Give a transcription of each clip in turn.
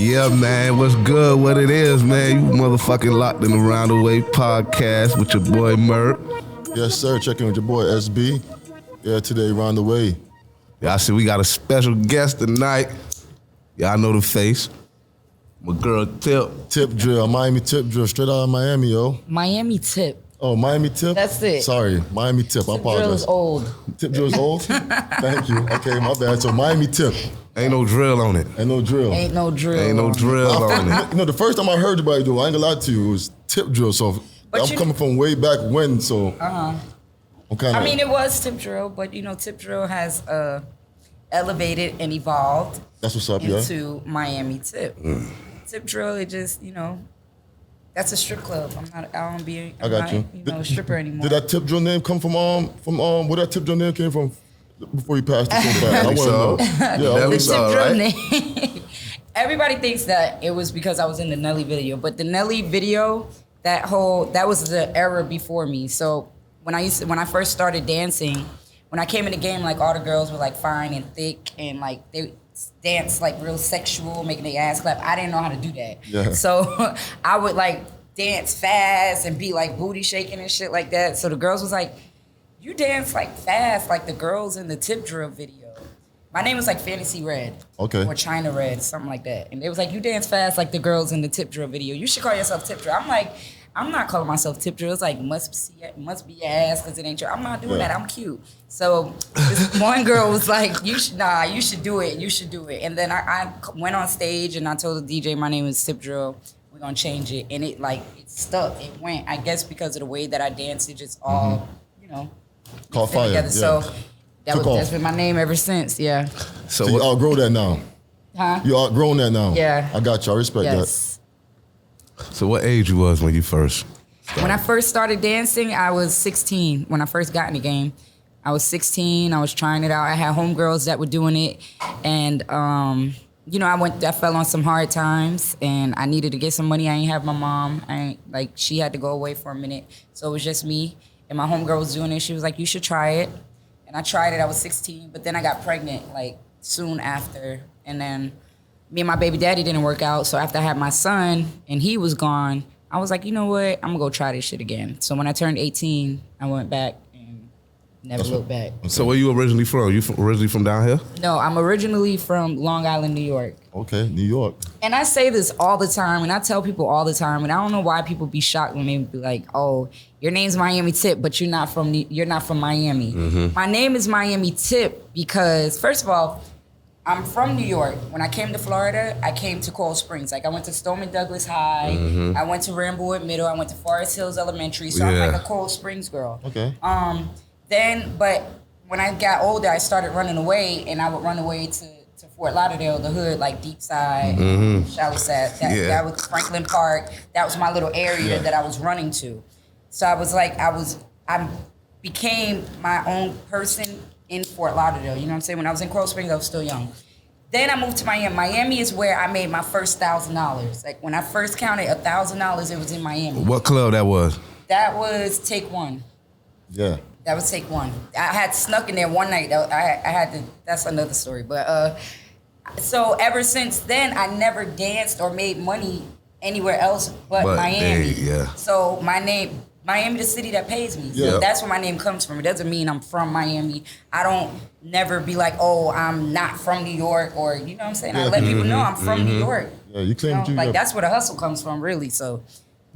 Yeah, man, what's good? What it is, man? You motherfucking locked in the Round the Way podcast with your boy Mert. Yes, sir. Checking with your boy SB. Yeah, today Round the Way. Y'all see we got a special guest tonight. Y'all know the face. My girl Tip. Tip drill, Miami tip drill, straight out of Miami, yo. Miami Tip. Oh, Miami tip? That's it. Sorry, Miami tip. I apologize. Drill is old. Tip drill is old? Thank you. Okay, my bad. So Miami tip. Ain't no drill on it. Ain't no drill. Ain't no drill. Ain't no drill on it. You know, the first time I heard about it, though, I ain't gonna lie to you, it was tip drill. So I'm coming from way back when, so I'm kind of. I mean, it was tip drill, but you know, tip drill has elevated and evolved. That's what's up, into Miami Tip. Tip drill, it just, you know, that's a strip club. I don't be a stripper anymore. Did that tip drill name come from where that tip drill name came from before you passed it so bad? I think so. Yeah, the tip drill name. Everybody thinks that it was because I was in the Nelly video, but the Nelly video, that was the era before me. So when I first started dancing, when I came in the game, like all the girls were like fine and thick and like they dance like real sexual, making their ass clap. I didn't know how to do that. Yeah. So I would like dance fast and be like booty shaking and shit like that. So the girls was like, you dance like fast like the girls in the Tip Drill video. My name was like Fantasy Red. Okay. Or China Red, something like that. And they was like, you dance fast like the girls in the Tip Drill video. You should call yourself Tip Drill. I'm like, I'm not calling myself Tip Drill. It's like, must be your ass because it ain't true. I'm not doing that. I'm cute. So this one girl was like, you should do it. You should do it. And then I went on stage and I told the DJ, my name is Tip Drill. We're going to change it. And it stuck. It went, I guess because of the way that I danced, it just all, you know, caught fire. Together. Yeah. So that's been my name ever since. Yeah. So you outgrow that now? Huh? You outgrown that now? Yeah. I got you. I respect that. So what age you was when you first started? When I first started dancing, I was 16. When I first got in the game, I was 16. I was trying it out. I had homegirls that were doing it. And, you know, I fell on some hard times and I needed to get some money. I ain't have my mom. She had to go away for a minute. So it was just me. And my homegirl was doing it. She was like, you should try it. And I tried it. I was 16. But then I got pregnant, like, soon after. And then me and my baby daddy didn't work out. So after I had my son and he was gone, I was like, you know what? I'm going to go try this shit again. So when I turned 18, I went back and never looked back. So where you originally from? You originally from down here? No, I'm originally from Long Island, New York. Okay, New York. And I say this all the time, and I tell people all the time, and I don't know why people be shocked when they be like, oh, your name's Miami Tip, but you're not from Miami. Mm-hmm. My name is Miami Tip because, first of all, I'm from New York. When I came to Florida, I came to Coral Springs. Like, I went to Stoneman Douglas High. Mm-hmm. I went to Ramblewood Middle. I went to Forest Hills Elementary. So I'm like a Coral Springs girl. Okay. But when I got older, I started running away, and I would run away to Fort Lauderdale, the hood, like Deep Side, Shallowsat. That was Franklin Park. That was my little area that I was running to. So I was like, I became my own person in Fort Lauderdale. You know what I'm saying? When I was in Coral Springs, I was still young. Then I moved to Miami. Miami is where I made my first $1,000. Like when I first counted $1,000, it was in Miami. What club that was? That was Take One. Yeah. That was Take One. I had snuck in there one night. I had to. That's another story. But so ever since then, I never danced or made money anywhere else but Miami. So my name. Miami, the city that pays me. So that's where my name comes from. It doesn't mean I'm from Miami. I don't never be like, oh, I'm not from New York, or you know what I'm saying? I let people know I'm from New York. Yeah, you claim to. Like that's where the hustle comes from, really. So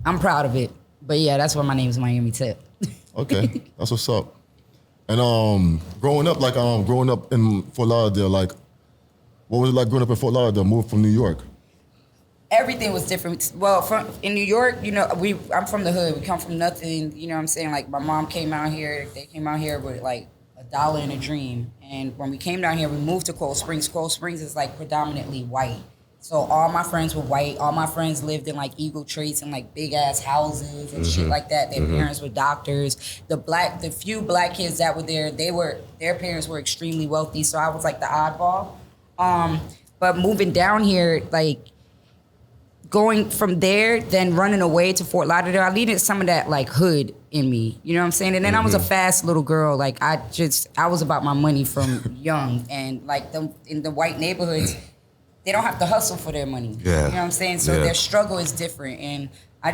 I'm proud of it. But yeah, that's why my name is Miami Tip. Okay, that's what's up. And growing up in Fort Lauderdale, like, what was it like growing up in Fort Lauderdale? Moved from New York. Everything was different. Well, in New York, you know, I'm from the hood. We come from nothing. You know what I'm saying? Like my mom came out here. They came out here with like $1 and a dream. And when we came down here, we moved to Coral Springs. Coral Springs is like predominantly white. So all my friends were white. All my friends lived in like Eagle Trace and like big ass houses and shit like that. Their parents were doctors. The few black kids that were there, their parents were extremely wealthy. So I was like the oddball. But moving down here, like going from there, then running away to Fort Lauderdale, I needed some of that like hood in me. You know what I'm saying? And then I was a fast little girl. Like I was about my money from young. And like in the white neighborhoods, they don't have to hustle for their money. Yeah. You know what I'm saying? So Yeah. their struggle is different. And I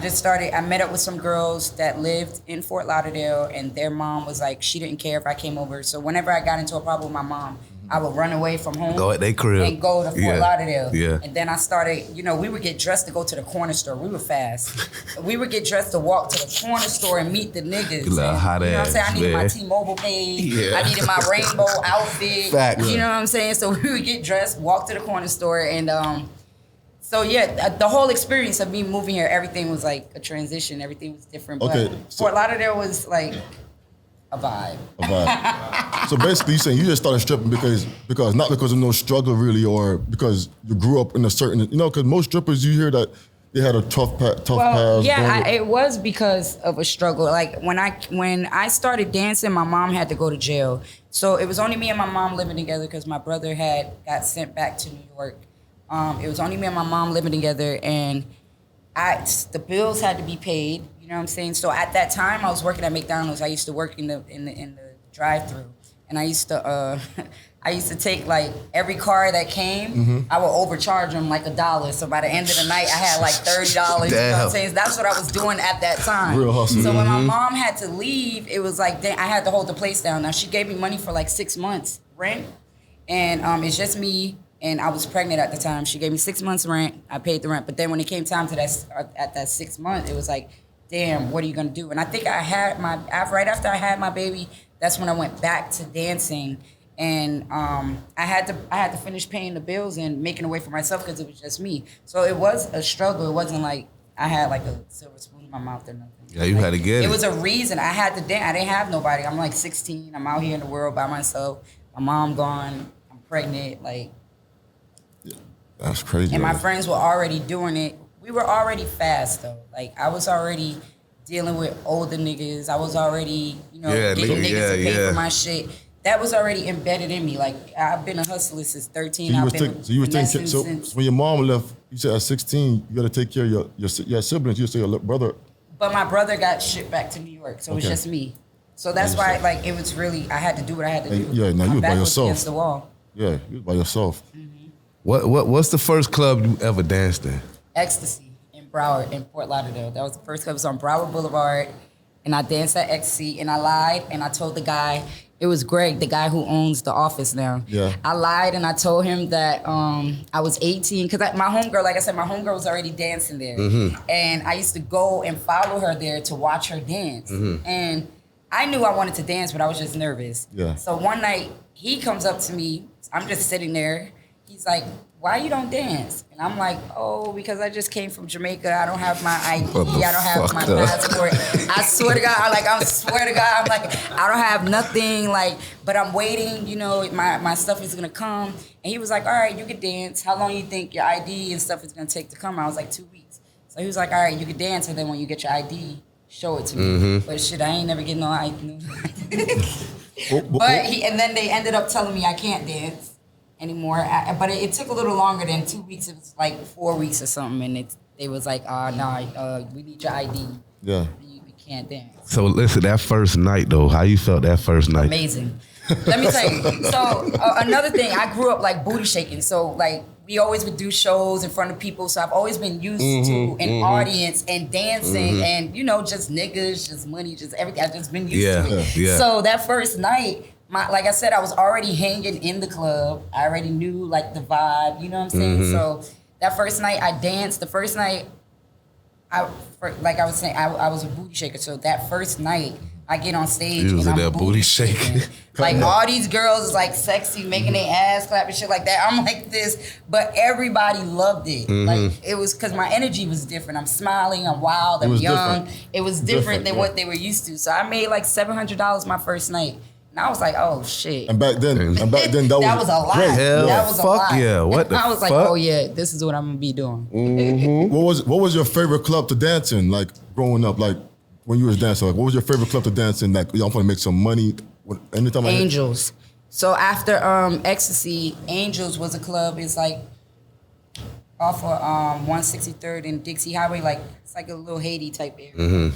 met up with some girls that lived in Fort Lauderdale, and their mom was like, she didn't care if I came over. So whenever I got into a problem with my mom, I would run away from home. Go at their crib. And go to Fort Lauderdale. Yeah. And then I started, we would get dressed to go to the corner store. We were fast. We would get dressed to walk to the corner store and meet the niggas. You little hot you know what I'm ass, saying? I needed my man. T-Mobile page. Yeah. I needed my rainbow outfit. Facts. You know what I'm saying? So we would get dressed, walk to the corner store, and so yeah, the whole experience of me moving here, everything was like a transition. Everything was different. Okay, But Fort Lauderdale was like a vibe. A vibe. So basically, you saying you just started stripping because not because of no struggle really, or because you grew up in a certain, because most strippers you hear that they had a tough past. Yeah, it was because of a struggle. Like when I started dancing, my mom had to go to jail. So it was only me and my mom living together because my brother got sent back to New York. It was only me and my mom living together, and the bills had to be paid. You know what I'm saying? So at that time, I was working at McDonald's. I used to work in the drive-through, and I used to take like every car that came. I would overcharge them like $1. So by the end of the night, I had like $30. You know what I'm saying? That's what I was doing at that time. Real hustle. So when my mom had to leave, it was like I had to hold the place down. Now she gave me money for like 6 months rent, and it's just me. And I was pregnant at the time. She gave me 6 months rent. I paid the rent. But then when it came time to that 6 months, it was like, damn, what are you gonna do? And I think right after I had my baby, that's when I went back to dancing. And I had to finish paying the bills and making a way for myself because it was just me. So it was a struggle. It wasn't like I had like a silver spoon in my mouth or nothing. Yeah, you had to get it. It was a reason. I had to dance. I didn't have nobody. I'm like 16. I'm out here in the world by myself. My mom gone. I'm pregnant. Like. That's crazy. And my friends were already doing it. We were already fast though. Like I was already dealing with older niggas. I was already, getting niggas to pay for my shit. That was already embedded in me. Like I've been a hustler since 13. So you were thinking. So when your mom left, you said at 16 you got to take care of your siblings. You said your brother. But my brother got shipped back to New York, so it was just me. So that's why, like, it was really I had to do what I had to do. Yeah, now you was by yourself. Against the wall. Yeah, you was by yourself. What's the first club you ever danced in? Ecstasy in Broward, in Fort Lauderdale. That was the first club. It was on Broward Boulevard, and I danced at Ecstasy, and I lied, and I told the guy, it was Greg, the guy who owns the office now. Yeah. I lied, and I told him that I was 18, because my homegirl, like I said, my homegirl was already dancing there. And I used to go and follow her there to watch her dance. And I knew I wanted to dance, but I was just nervous. Yeah. So one night, he comes up to me, I'm just sitting there, he's like, why you don't dance? And I'm like, oh, because I just came from Jamaica. I don't have my ID. I don't have my passport. I swear to God, I'm like, I don't have nothing, like, but I'm waiting, my stuff is gonna come. And he was like, all right, you can dance. How long you think your ID and stuff is gonna take to come? I was like, 2 weeks. So he was like, all right, you can dance, and then when you get your ID, show it to me. But shit, I ain't never getting no ID. And then they ended up telling me I can't dance anymore. But it took a little longer than 2 weeks. It was like 4 weeks or something. And they was like, we need your ID. Yeah. We can't dance. So listen, that first night though, how you felt that first night? Amazing. Let me tell you. So another thing, I grew up like booty shaking. So like we always would do shows in front of people. So I've always been used to an audience and dancing and, just niggas, just money, just everything. I've just been used to it. Yeah. So that first night, like I said, I was already hanging in the club. I already knew like the vibe, you know what I'm saying? So that first night I danced. The first night, like I was saying, I was a booty shaker. So that first night I get on stage You was and in I'm that booty shaking. Like all these girls is like sexy, making their ass clap and shit like that. I'm like this, but everybody loved it. Like it was because my energy was different. I'm smiling, I'm wild, I'm young. It was different than what they were used to. So I made like $700 my first night. And I was like, oh shit. And back then that was a lot. great. Hell, That was a lot. yeah. What the I was like, oh yeah, this is what I'm gonna be doing. What was your favorite club to dance in, like growing up, like when you was dancing? Like, what was your favorite club to dance in? Like, y'all want to make some money? Anytime Angels. So after Ecstasy, Angels was a club. It's like off of 163rd and Dixie Highway. Like it's like a little Haiti type area.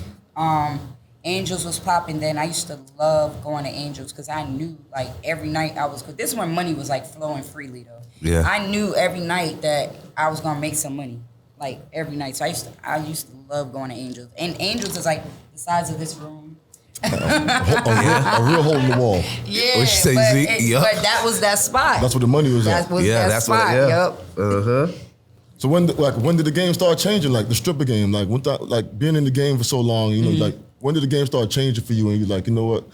Angels was popping then. I used to love going to Angels because I knew like every night I was good. This is when money was like flowing freely though. Yeah. I knew every night that I was gonna make some money. Like every night. So I used to love going to Angels. And Angels is like the size of this room. A real hole in the wall. Yeah, What you say, Zeke? Yup. but that was that spot. That's where the money was at. That's spot. what. Yeah. Yup. Uh-huh. So when did the game start changing? Like the stripper game, like being in the game for so long, you know, like when did the game start changing for you? And you're like, you know what?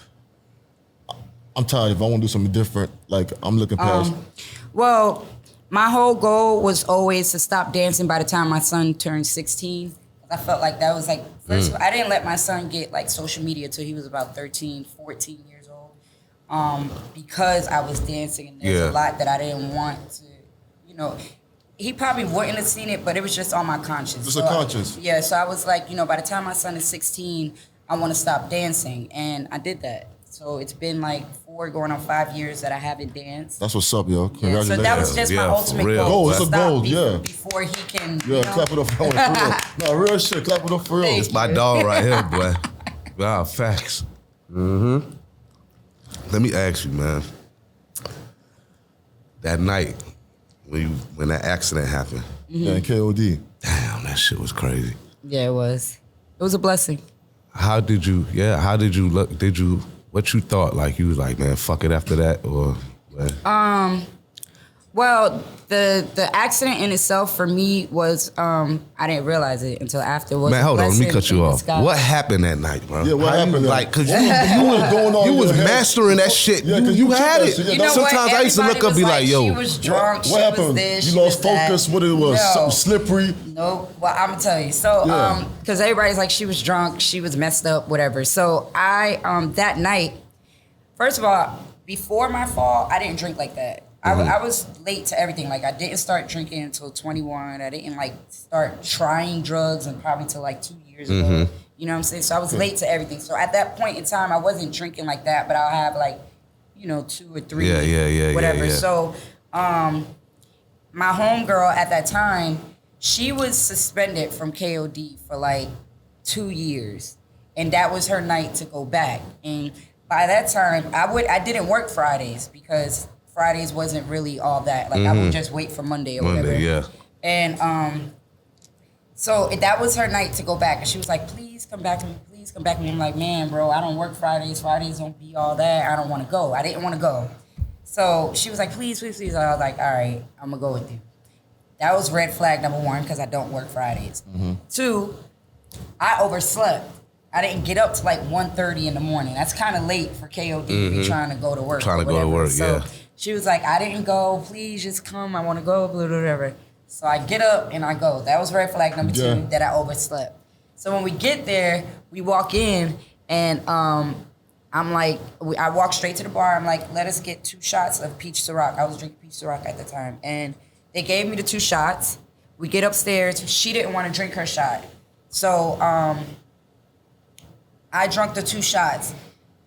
I'm tired. If I want to do something different, like I'm looking past. Well, my whole goal was always to stop dancing by the time my son turned 16. I felt like that was like, first of all, I didn't let my son get like social media till he was about 13, 14 years old. Because I was dancing and there's a lot that I didn't want to, you know, he probably wouldn't have seen it, but it was just on my conscience. Just a conscience. So I was like, you know, by the time my son is 16, I want to stop dancing. And I did that. So it's been like 4 going on 5 years that I haven't danced. That's what's up, yo. Yeah, Congratulations. so that was just my ultimate real. goal. Goal, it's a Stop goal, yeah. Before he can, Yeah, you know, clap it up for real. No, real shit, clap it up for real. Thank It's my dog right here, boy. Wow, facts. Let me ask you, man. That night when that accident happened, Yeah, and KOD. damn, that shit was crazy. Yeah, it was. It was a blessing. How did you look? What you thought? Like, you was like, man, fuck it after that? Or what? Well, the accident in itself for me was I didn't realize it until afterwards. Man, hold on, let me cut you off. What happened that night, bro? Yeah, what happened? Like, cause you was going on. you in was your head. mastering that shit. Yeah, 'cause you you had took it. that shit. Yeah, You know Sometimes what? I used to look Everybody up, be was like, yo, she was drunk. She What happened? was this. You she lost was that. focus. What it was? No. Something slippery. No, well, I'm gonna tell you. So, Yeah. because everybody's like, she was drunk, she was messed up, whatever. So I, that night, first of all, before my fall, I didn't drink like that. I was late to everything. Like, I didn't start drinking until 21. I didn't like start trying drugs and probably till like 2 years ago. You know what I'm saying? So I was late to everything. So at that point in time, I wasn't drinking like that, but I'll have like, you know, 2 or 3, whatever. Yeah. So, my homegirl at that time, she was suspended from KOD for like 2 years. And that was her night to go back. And by that time, I didn't work Fridays because Fridays wasn't really all that. Like, I would just wait for Monday or whatever. yeah. And so that was her night to go back. And she was like, please come back to me. Please come back to me. I'm like, man, bro, I don't work Fridays. Fridays don't be all that. I don't want to go. I didn't want to go. So she was like, please, please, please. I was like, all right, I'm going to go with you. That was red flag number 1 because I don't work Fridays. 2, I overslept. I didn't get up till like 1:30 in the morning. That's kind of late for KOD to be trying to go to work. Trying to go to work, so she was like, I didn't go. Please just come. I want to go, blah, blah, whatever. So I get up and I go. That was red flag number 2, that I overslept. So when we get there, we walk in and I'm like, I walk straight to the bar. I'm like, let us get 2 shots of peach Ciroc. I was drinking peach Ciroc at the time. And they gave me the 2 shots. We get upstairs. She didn't want to drink her shot. So I drank the 2 shots.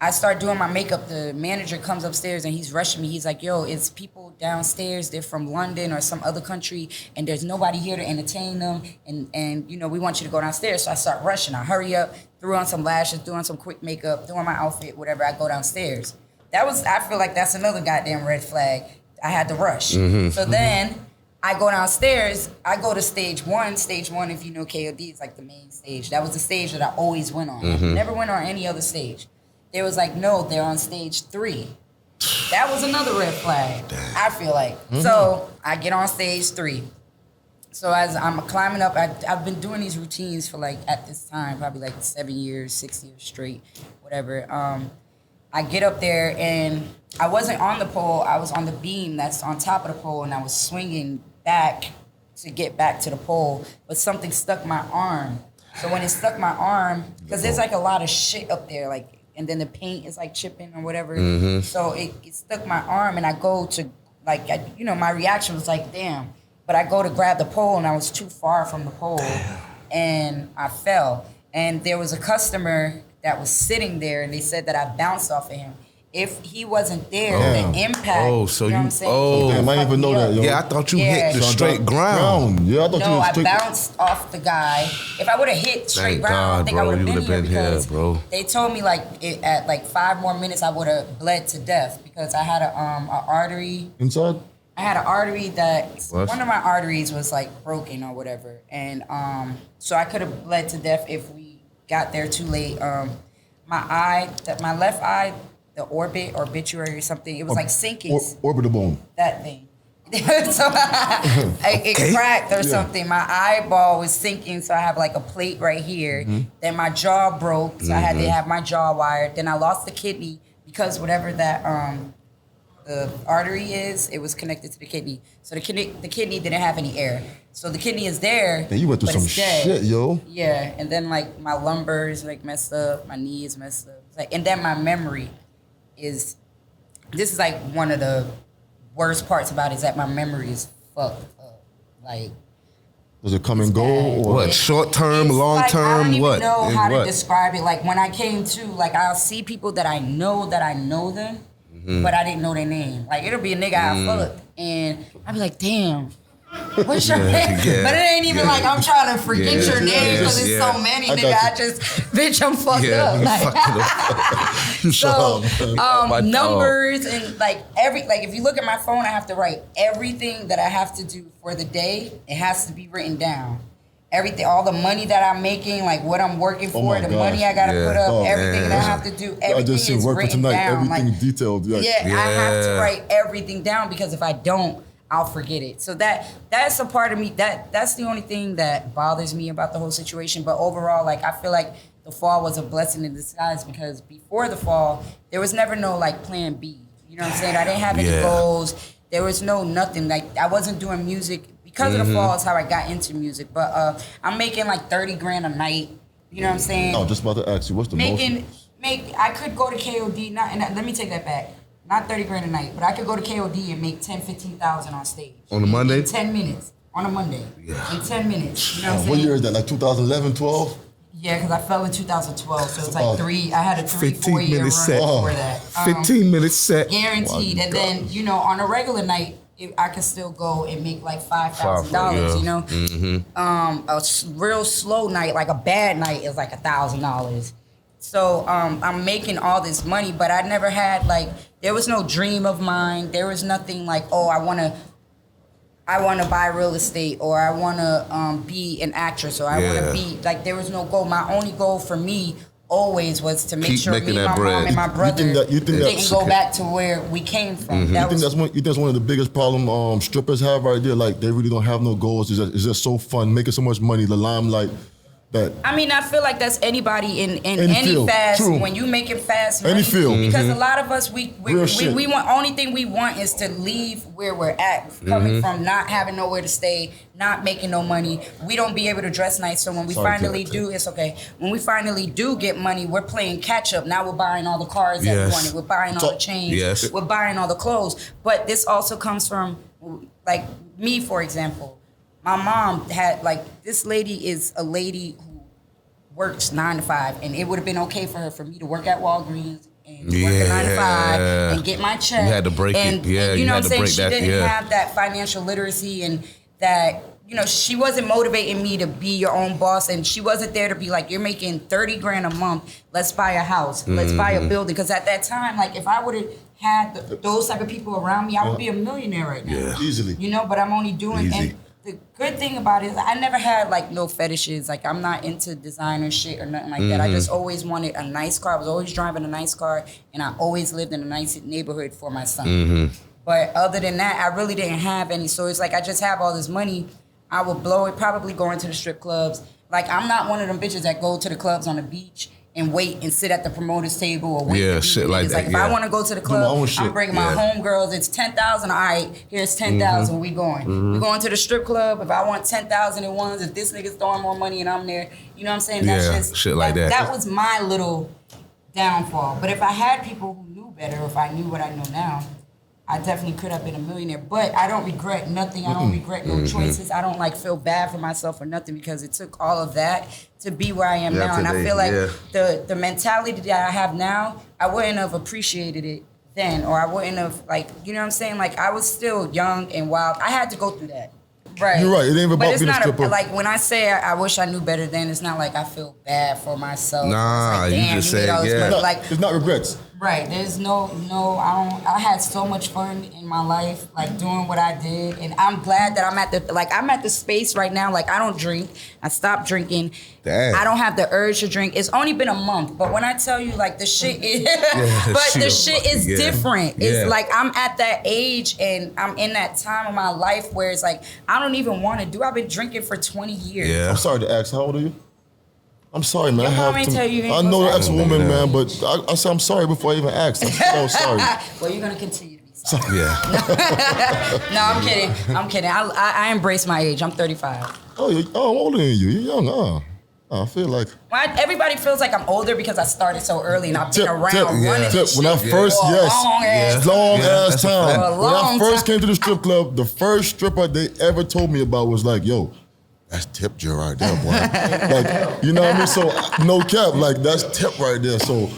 I start doing my makeup. The manager comes upstairs and he's rushing me. He's like, yo, it's people downstairs. They're from London or some other country and there's nobody here to entertain them. And you know, we want you to go downstairs. So I start rushing. I hurry up, threw on some lashes, threw on some quick makeup, threw on my outfit, whatever. I go downstairs. I feel like that's another goddamn red flag. I had to rush. So then I go downstairs. I go to stage 1. Stage 1, if you know KOD, is like the main stage. That was the stage that I always went on. I never went on any other stage. They was like, no, they're on stage 3. That was another red flag, I feel like. So I get on stage 3. So as I'm climbing up, I've been doing these routines for like, at this time, probably like 7 years, 6 years straight, whatever. I get up there and I wasn't on the pole. I was on the beam that's on top of the pole and I was swinging back to get back to the pole, but something stuck my arm. So when it stuck my arm, because there's like a lot of shit up there, like, and then the paint is like chipping or whatever. So it stuck my arm and I go to, like, my reaction was like, damn. But I go to grab the pole and I was too far from the pole and I fell. And there was a customer that was sitting there and they said that I bounced off of him. if he wasn't there, Damn. the impact. Oh, so you know you- what I'm saying? oh. Damn, I didn't even know that, yo. Yeah, I thought you hit the Yeah. straight ground. Yeah, I thought you No, was I straight. bounced off the guy. If I would have hit straight Thank ground, I God, don't think I bro. would You have would've been here been here, because bro. they told me like at like 5 more minutes I would have bled to death because I had a artery. Inside? I had an artery that What? one of my arteries was like broken or whatever, and so I could have bled to death if we got there too late. My left eye, the orbit or obituary or something, it was like sinking. Orbital bone. That thing. So it cracked or something. My eyeball was sinking, so I have like a plate right here. Then my jaw broke, so I had to have my jaw wired. Then I lost the kidney because whatever that the artery is, it was connected to the kidney. So the kidney didn't have any air. So the kidney is there. Man, you went through but some it's dead. shit, yo. Yeah, and then like my lumbars like messed up, my knees messed up. Like, and then my memory is. This is like one of the worst parts about it is that my memory is fucked up. Like. Does it come and go? Or What? Short term, It's long like, term, I don't even what? know And how what? to describe it. Like when I came to, like I'll see people that I know them, but I didn't know their name. Like it'll be a nigga I fucked, and I'll be like, damn. What's your name? yeah, But it ain't even like I'm trying to forget Yeah, your name because yeah, it's yeah. so many, I nigga. got I just, bitch, I'm fucked up. you Like, fucking up. so My dog. numbers and like if you look at my phone, I have to write everything that I have to do for the day. It has to be written down. Everything, all the money that I'm making, like what I'm working for, my the gosh. money I gotta Yeah. put up, Oh, everything man. that I have to do, everything I just seen is work for written tonight. down. Everything Like, detailed. Like, I have to Yeah. write everything down because if I don't, I'll forget it. So that's a part of me that's the only thing that bothers me about the whole situation. But overall, like I feel like the fall was a blessing in disguise because before the fall, there was never no like plan B. You know what I'm saying? I didn't have any Yeah. goals. There was no nothing. Like I wasn't doing music because of the fall is how I got into music. But I'm making like 30 grand a night. You know what I'm saying? I was just about to ask you, what's the most? I could go to KOD, let me take that back. Not 30 grand a night, but I could go to KOD and make 10, 15,000 on stage. On a Monday? In 10 minutes. On a Monday. Yeah. In 10 minutes. You know what I'm saying? What year is that? Like 2011, 12? Yeah, because I fell in 2012, so it's like Oh. I had a 4 year run 15-minute set. before that. 15 minutes set. Guaranteed. And then, you know, on a regular night, I could still go and make like $5,000, yeah. you know? Real slow night, like a bad night is like $1,000. So I'm making all this money, but I never had like, there was no dream of mine. There was nothing like, oh, I want to buy real estate or I want to be an actress or I want Yeah. to be, like there was no goal. My only goal for me always was to make Keep sure me, making my that mom, bread. and my brother you think didn't that's- go back to where we came from. That You was, think that's one of the biggest problem strippers have right there? Like they really don't have no goals. It's just so fun, making so much money, the limelight. That I mean, I feel like that's anybody in Any any field. fast. True. When you make it fast, Any money, field. because a lot of us Real shit. we want, only thing we want is to leave where we're at, coming from not having nowhere to stay, not making no money. We don't be able to dress nice. So when we Sorry, finally Kat. do, it's okay. When we finally do get money, we're playing catch up. Now we're buying all the cars that we Yes. wanted. We're buying all the chains. Yes. We're buying all the clothes. But this also comes from, like me, for example. My mom had this lady is a lady who works 9 to 5, and it would have been okay for me to work at Walgreens and work a 9 to 5 and get my check. You had to break it. And, Yeah, and, you know had what to I'm break saying? that, She didn't yeah. have that financial literacy, and that, you know, she wasn't motivating me to be your own boss, and she wasn't there to be like, you're making 30 grand a month, let's buy a house, let's buy Mm-hmm. a building. Because at that time, like if I would have had those type of people around me, I would be a millionaire right now. Yeah. easily. You know, but I'm only doing, Easy. and the good thing about it is I never had like no fetishes. Like I'm not into designer shit or nothing like that. I just always wanted a nice car. I was always driving a nice car, and I always lived in a nice neighborhood for my son. But other than that, I really didn't have any. So it's like I just have all this money. I would blow it, probably going to the strip clubs. Like I'm not one of them bitches that go to the clubs on the beach and wait and sit at the promoter's table or wait. Yeah, to be shit with like niggas. that, If yeah. I want to go to the my club, own shit. I'm bringing my Yeah. homegirls. It's 10,000. All right, here's 10,000. We going. We going to the strip club. If I want 10,000 at once, if this nigga's throwing more money and I'm there, you know what I'm saying? That's Yeah, just shit like that. That was my little downfall. But if I had people who knew better, if I knew what I know now, I definitely could have been a millionaire, but I don't regret nothing. I don't regret no choices. I don't like feel bad for myself or nothing because it took all of that to be where I am now. And I feel like the mentality that I have now, I wouldn't have appreciated it then, or I wouldn't have like, you know what I'm saying? Like I was still young and wild. I had to go through that. Right. You're right. It ain't even about being a stripper. Like when I say I wish I knew better then, it's not like I feel bad for myself. Nah, like, you just say like it's not regrets. Right. There's no. I had so much fun in my life, like doing what I did, and I'm glad that I'm at the space right now. Like I don't drink. I stopped drinking. Damn. I don't have the urge to drink. It's only been a month, but when I tell you, like the shit is, the shit is different. It's like I'm at that age and I'm in that time of my life where it's like I don't even want to do. I've been drinking for 20 years. Yeah. I'm sorry to ask. How old are you? I'm sorry, man. I know the ex-woman, man, but I said I'm sorry before I even asked. I'm so sorry. Well, you're gonna continue to be sorry. Yeah. No, I'm kidding. I embrace my age. I'm 35. Oh, I'm older than you. You're young, I feel like everybody feels like I'm older because I started so early and I've been around running this when I shit first, long ass time. When I first came to the strip club, the first stripper they ever told me about was like, yo, that's Tip Jill right there, boy. Like, you know what I mean? So, no cap, like, that's Tip right there. So,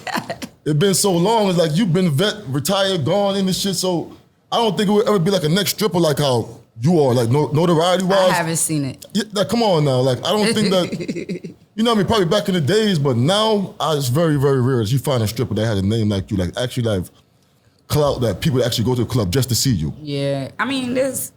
it's been so long. It's like, you've been retired, gone in this shit. So, I don't think it would ever be like a next stripper like how you are, like, notoriety-wise. I haven't seen it. Yeah, like, come on now. Like, I don't think that, you know what I mean? Probably back in the days, but now, it's very, very rare that you find a stripper that has a name like you, like, actually, like, clout that people actually go to the club just to see you. Yeah. I mean, it's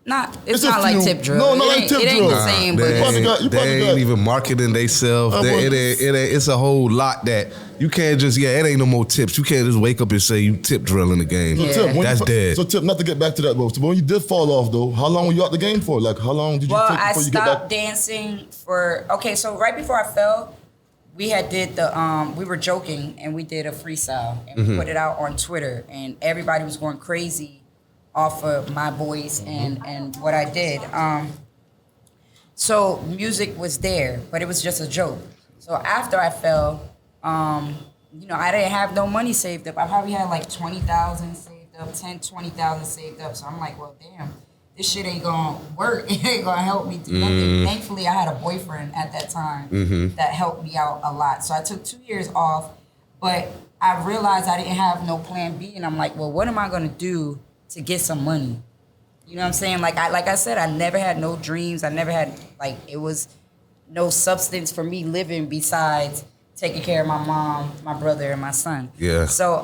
not like Tip Drill. No, not like Tip Drill. It ain't the same, but they ain't even marketing themselves. It's a whole lot that you can't just, it ain't no more tips. You can't just wake up and say you tip drill in the game. So Tip, that's dead. So Tip, not to get back to that, but when you did fall off though, how long were you out the game for? Like how long did you take before you get back? I stopped dancing so right before I fell, we were joking and we did a freestyle and we put it out on Twitter and everybody was going crazy off of my voice and what I did. So music was there, but it was just a joke. So after I fell, I didn't have no money saved up. I probably had like 20,000 saved up, 20,000 saved up. So I'm like, well, damn, this shit ain't gonna work. It ain't gonna help me do nothing. Thankfully, I had a boyfriend at that time that helped me out a lot. So I took 2 years off, but I realized I didn't have no plan B. And I'm like, well, what am I gonna do to get some money? You know what I'm saying? Like I said, I never had no dreams. I never had, it was no substance for me living besides taking care of my mom, my brother, and my son. Yeah. So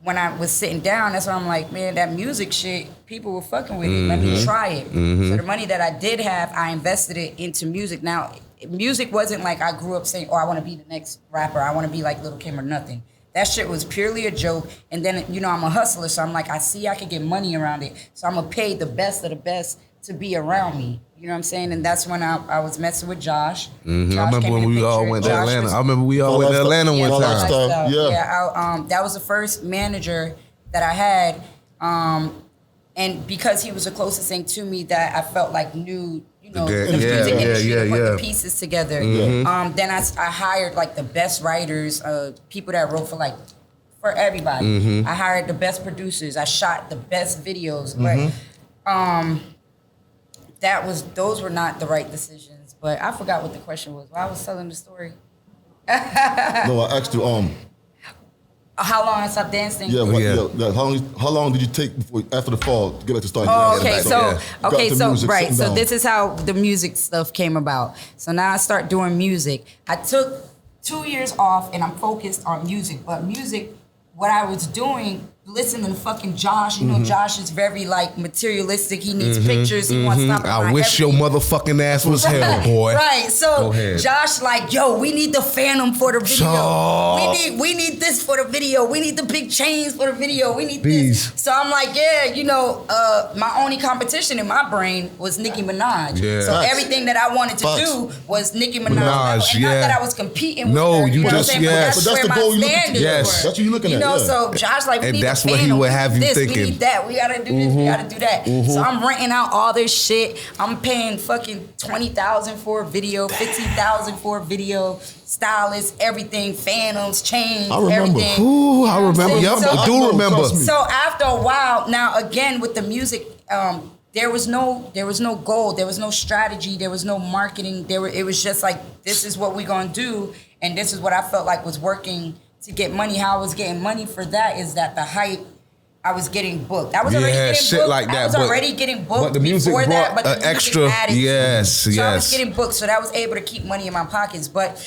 when I was sitting down, that's when I'm like, man, that music shit, people were fucking with it. Let me try it. So the money that I did have, I invested it into music. Now, music wasn't like I grew up saying, I want to be the next rapper. I want to be like Lil' Kim or nothing. That shit was purely a joke. And then, I'm a hustler, so I'm like, I see I can get money around it. So I'm going to pay the best of the best to be around me. You know what I'm saying? And that's when I was messing with Josh. I remember when we all went to Atlanta. I remember we all went to Atlanta one time. That was the first manager that I had. And because he was the closest thing to me that I felt like knew, the music industry to put the pieces together. Then I hired like the best writers, people that wrote for everybody. I hired the best producers. I shot the best videos. But those were not the right decisions. But I forgot what the question was. While I was telling the story. No, I asked you how long I stopped dancing? How long did you take after the fall to get back to start dancing? So this is how the music stuff came about. So now I start doing music. I took 2 years off and I'm focused on music. But music, what I was doing, listening to fucking Josh. Josh is very materialistic. He needs pictures. He wants stuff. I wish your motherfucking ass was hell, boy. Right. So Josh we need the Phantom for the video. We need this for the video. We need the big chains for the video. We need this. So I'm like, my only competition in my brain was Nicki Minaj. Yeah. So everything that I wanted to do was Nicki Minaj. And not that I was competing with her. You just, but that's the goal you're looking at. Yes. That's what you're looking at. So Josh we need that's what he would have you this, thinking. We need that. We gotta do this. We gotta do that. So I'm renting out all this shit. I'm paying fucking $20,000 for a video, $15,000 for a video, stylists, everything, phantoms, chains, I remember. everything. Ooh, I remember. Yep, I do remember. So after a while, now again with the music, there was no goal, there was no strategy, there was no marketing. It was just like, this is what we're gonna do, and this is what I felt like was working to get money. How I was getting money for that is that the hype, I was getting booked. I was already getting shit booked. like that. I was already getting booked but the music before that, brought but the music extra. added to it. Yes. So I was getting booked, so that was able to keep money in my pockets. But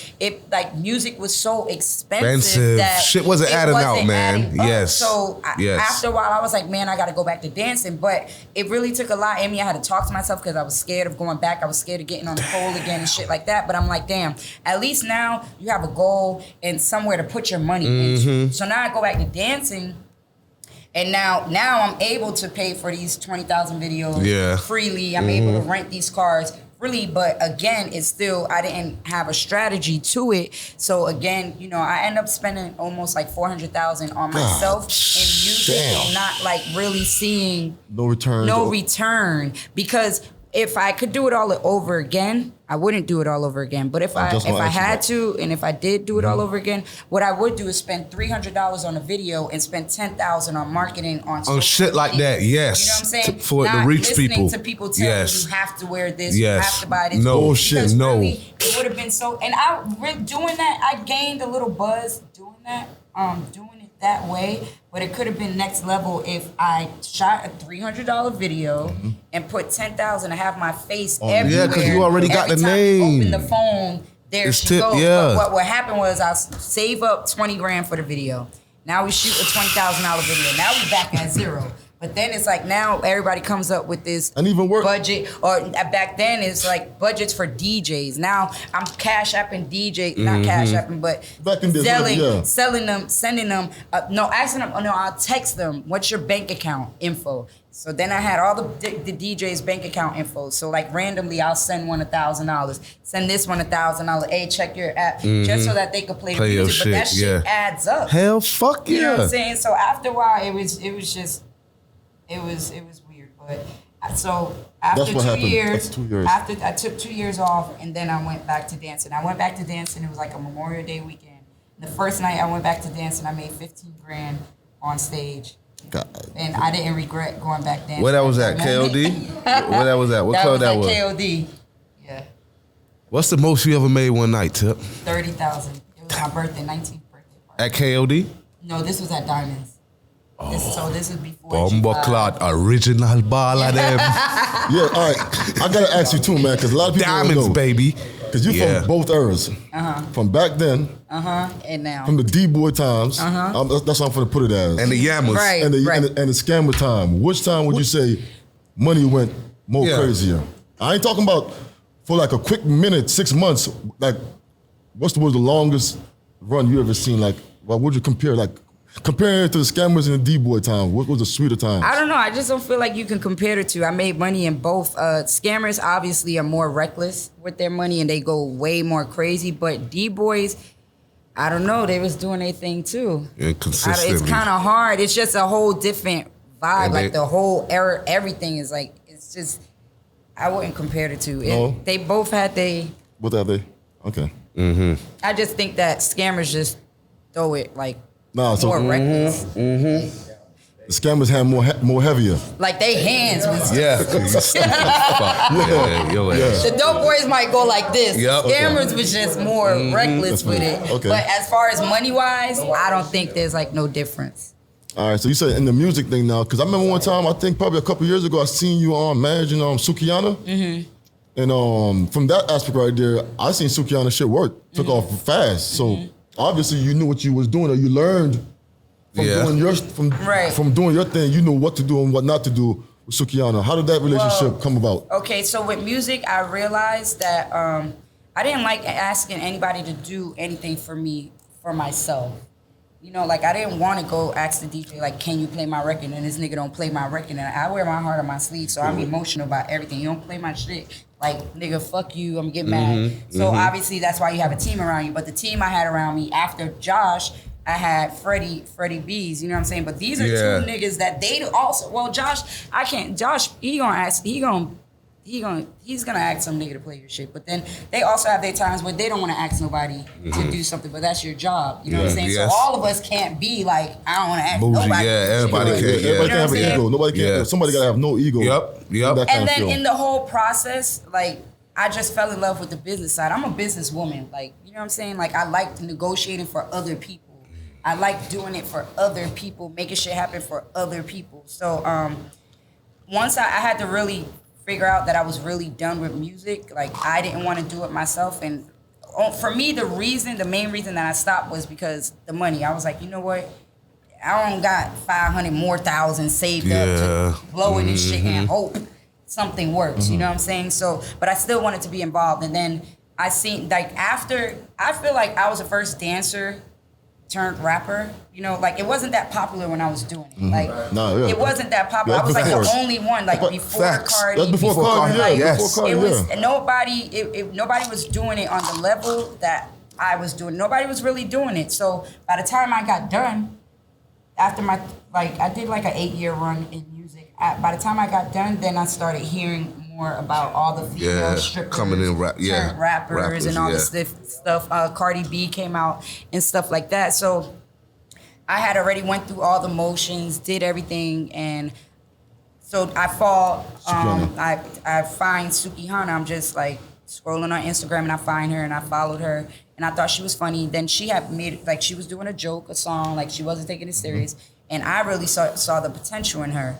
music was so expensive that shit wasn't adding out, man. adding up. Yes. So after a while, I was like, man, I got to go back to dancing. But it really took a lot in me. I had to talk to myself because I was scared of going back. I was scared of getting on the pole again and shit like that. But I'm like, damn, at least now you have a goal and somewhere to put your money into. So now I go back to dancing. And now I'm able to pay for these 20,000 videos freely. I'm able to rent these cars freely, but again, it's still, I didn't have a strategy to it. So again, I end up spending almost like $400,000 on myself in music and not like really seeing no return. Because if I could do it all over again, I wouldn't do it all over again. But if I had to, and if I did do it all over again, what I would do is spend $300 on a video and spend $10,000 on marketing on shit like that. Yes, you know what I'm saying? For it to reach people. Listening to people tell you have to wear this, you have to buy this. No bullshit. No, really, it would have been so. And doing that, I gained a little buzz doing that. Doing it that way, but it could have been next level if I shot a $300 video and put $10,000 to have my face everywhere. Yeah, because you already got the name. Open the phone, there she goes. Yeah. But what happened was I save up $20,000 for the video. Now we shoot a $20,000 video. Now we back at zero. But then it's like now everybody comes up with this budget, or back then it's like budgets for DJs. Now I'm cash apping DJs, not cash apping, but selling them, sending them. Asking them. No, I'll text them. What's your bank account info? So then I had all the DJs' bank account info. So like randomly, I'll send one $1,000. Send this one $1,000. Hey, check your app, just so that they could play music. But that shit adds up. Hell, fuck yeah. You know what I'm saying? So after a while, it was weird, but so after 2 years, after I took 2 years off, and then I went back to dancing. It was like a Memorial Day weekend. The first night I went back to dancing, I made $15,000 on stage. God. And I didn't regret going back dancing. Where that was at, KOD? Where that was at? What club that was? KOD. Yeah. What's the most you ever made one night, Tip? 30,000. It was my birthday, 19th birthday party. At KOD? No, this was at Diamonds. This is before Bomboclad original ball of them. Yeah, all right. I gotta ask you too, man, because a lot of people Diamonds, don't know. baby. Because you're from both eras. From back then. And now. From the D-boy times. That's what I'm gonna put it as. And the Yammers. Right, and the scammer time. Which time would you say money went more crazier? I ain't talking about for like a quick minute, 6 months. Like, was the longest run you ever seen? Like, what would you compare? Like, comparing it to the scammers and the D-boy time, what was the sweeter time? I don't know. I just don't feel like you can compare the two. I made money in both. Scammers obviously are more reckless with their money and they go way more crazy. But D-boys, I don't know. They was doing their thing too. Inconsistently. It's kind of hard. It's just a whole different vibe. Like the whole era, everything is like, it's just, I wouldn't compare the two. They both had they. What are they? Okay. I just think that scammers just throw it like, more reckless. The scammers had more heavier. Like they hands was The dope boys might go like this. Scammers was just more reckless with it. Okay. But as far as money wise, I don't think there's like no difference. All right, so you said in the music thing now, because I remember one time, I think probably a couple years ago, I seen you managing Sukihana. And from that aspect right there, I seen Sukihana shit work. Took off fast. So obviously you knew what you was doing, or you learned from doing your thing. You know what to do and what not to do with Sukihana. How did that relationship come about? Okay, so with music, I realized that I didn't like asking anybody to do anything for me, for myself. You know, like I didn't want to go ask the DJ, like, can you play my record? And this nigga don't play my record. And I wear my heart on my sleeve, so I'm emotional about everything. You don't play my shit, like, nigga, fuck you, I'm getting mad. So obviously that's why you have a team around you. But the team I had around me after Josh, I had Freddie B's, you know what I'm saying? But these are two niggas that they also, well, Josh, he's gonna ask some nigga to play your shit. But then they also have their times where they don't want to ask nobody to do something, but that's your job. You know what I'm saying? Yes. So all of us can't be like, I don't want to ask Bougie, nobody. everybody can't. Everybody can have an ego. Nobody can. Somebody gotta have no ego. Yep. And then in the whole process, like, I just fell in love with the business side. I'm a businesswoman. Like, you know what I'm saying? Like, I like negotiating for other people. I like doing it for other people, making shit happen for other people. So once I had to really figure out that I was really done with music, like, I didn't want to do it myself. And for me, the main reason that I stopped was because the money. I was like, you know what? I don't got 500 more thousand saved up to blow in this shit and hope something works. You know what I'm saying? So, but I still wanted to be involved. And then I seen, like, after, I feel like I was the first dancer turned rapper. You know, like, it wasn't that popular when I was doing it. Like, it wasn't that popular. I was like the only one, like, before Cardi. That's before Cardi. Like, Before Cardi, it was nobody was doing it on the level that I was doing. Nobody was really doing it. So by the time I got done, after I did like an 8-year run in music. By the time I got done, then I started hearing more about all the female strippers, coming in rappers and all this stuff. Cardi B came out and stuff like that. So I had already went through all the motions, did everything, and so I I find Sukihana. I'm just like scrolling on Instagram and I find her and I followed her and I thought she was funny. Then she had made, like, she was doing a joke, a song, like she wasn't taking it serious, and I really saw the potential in her.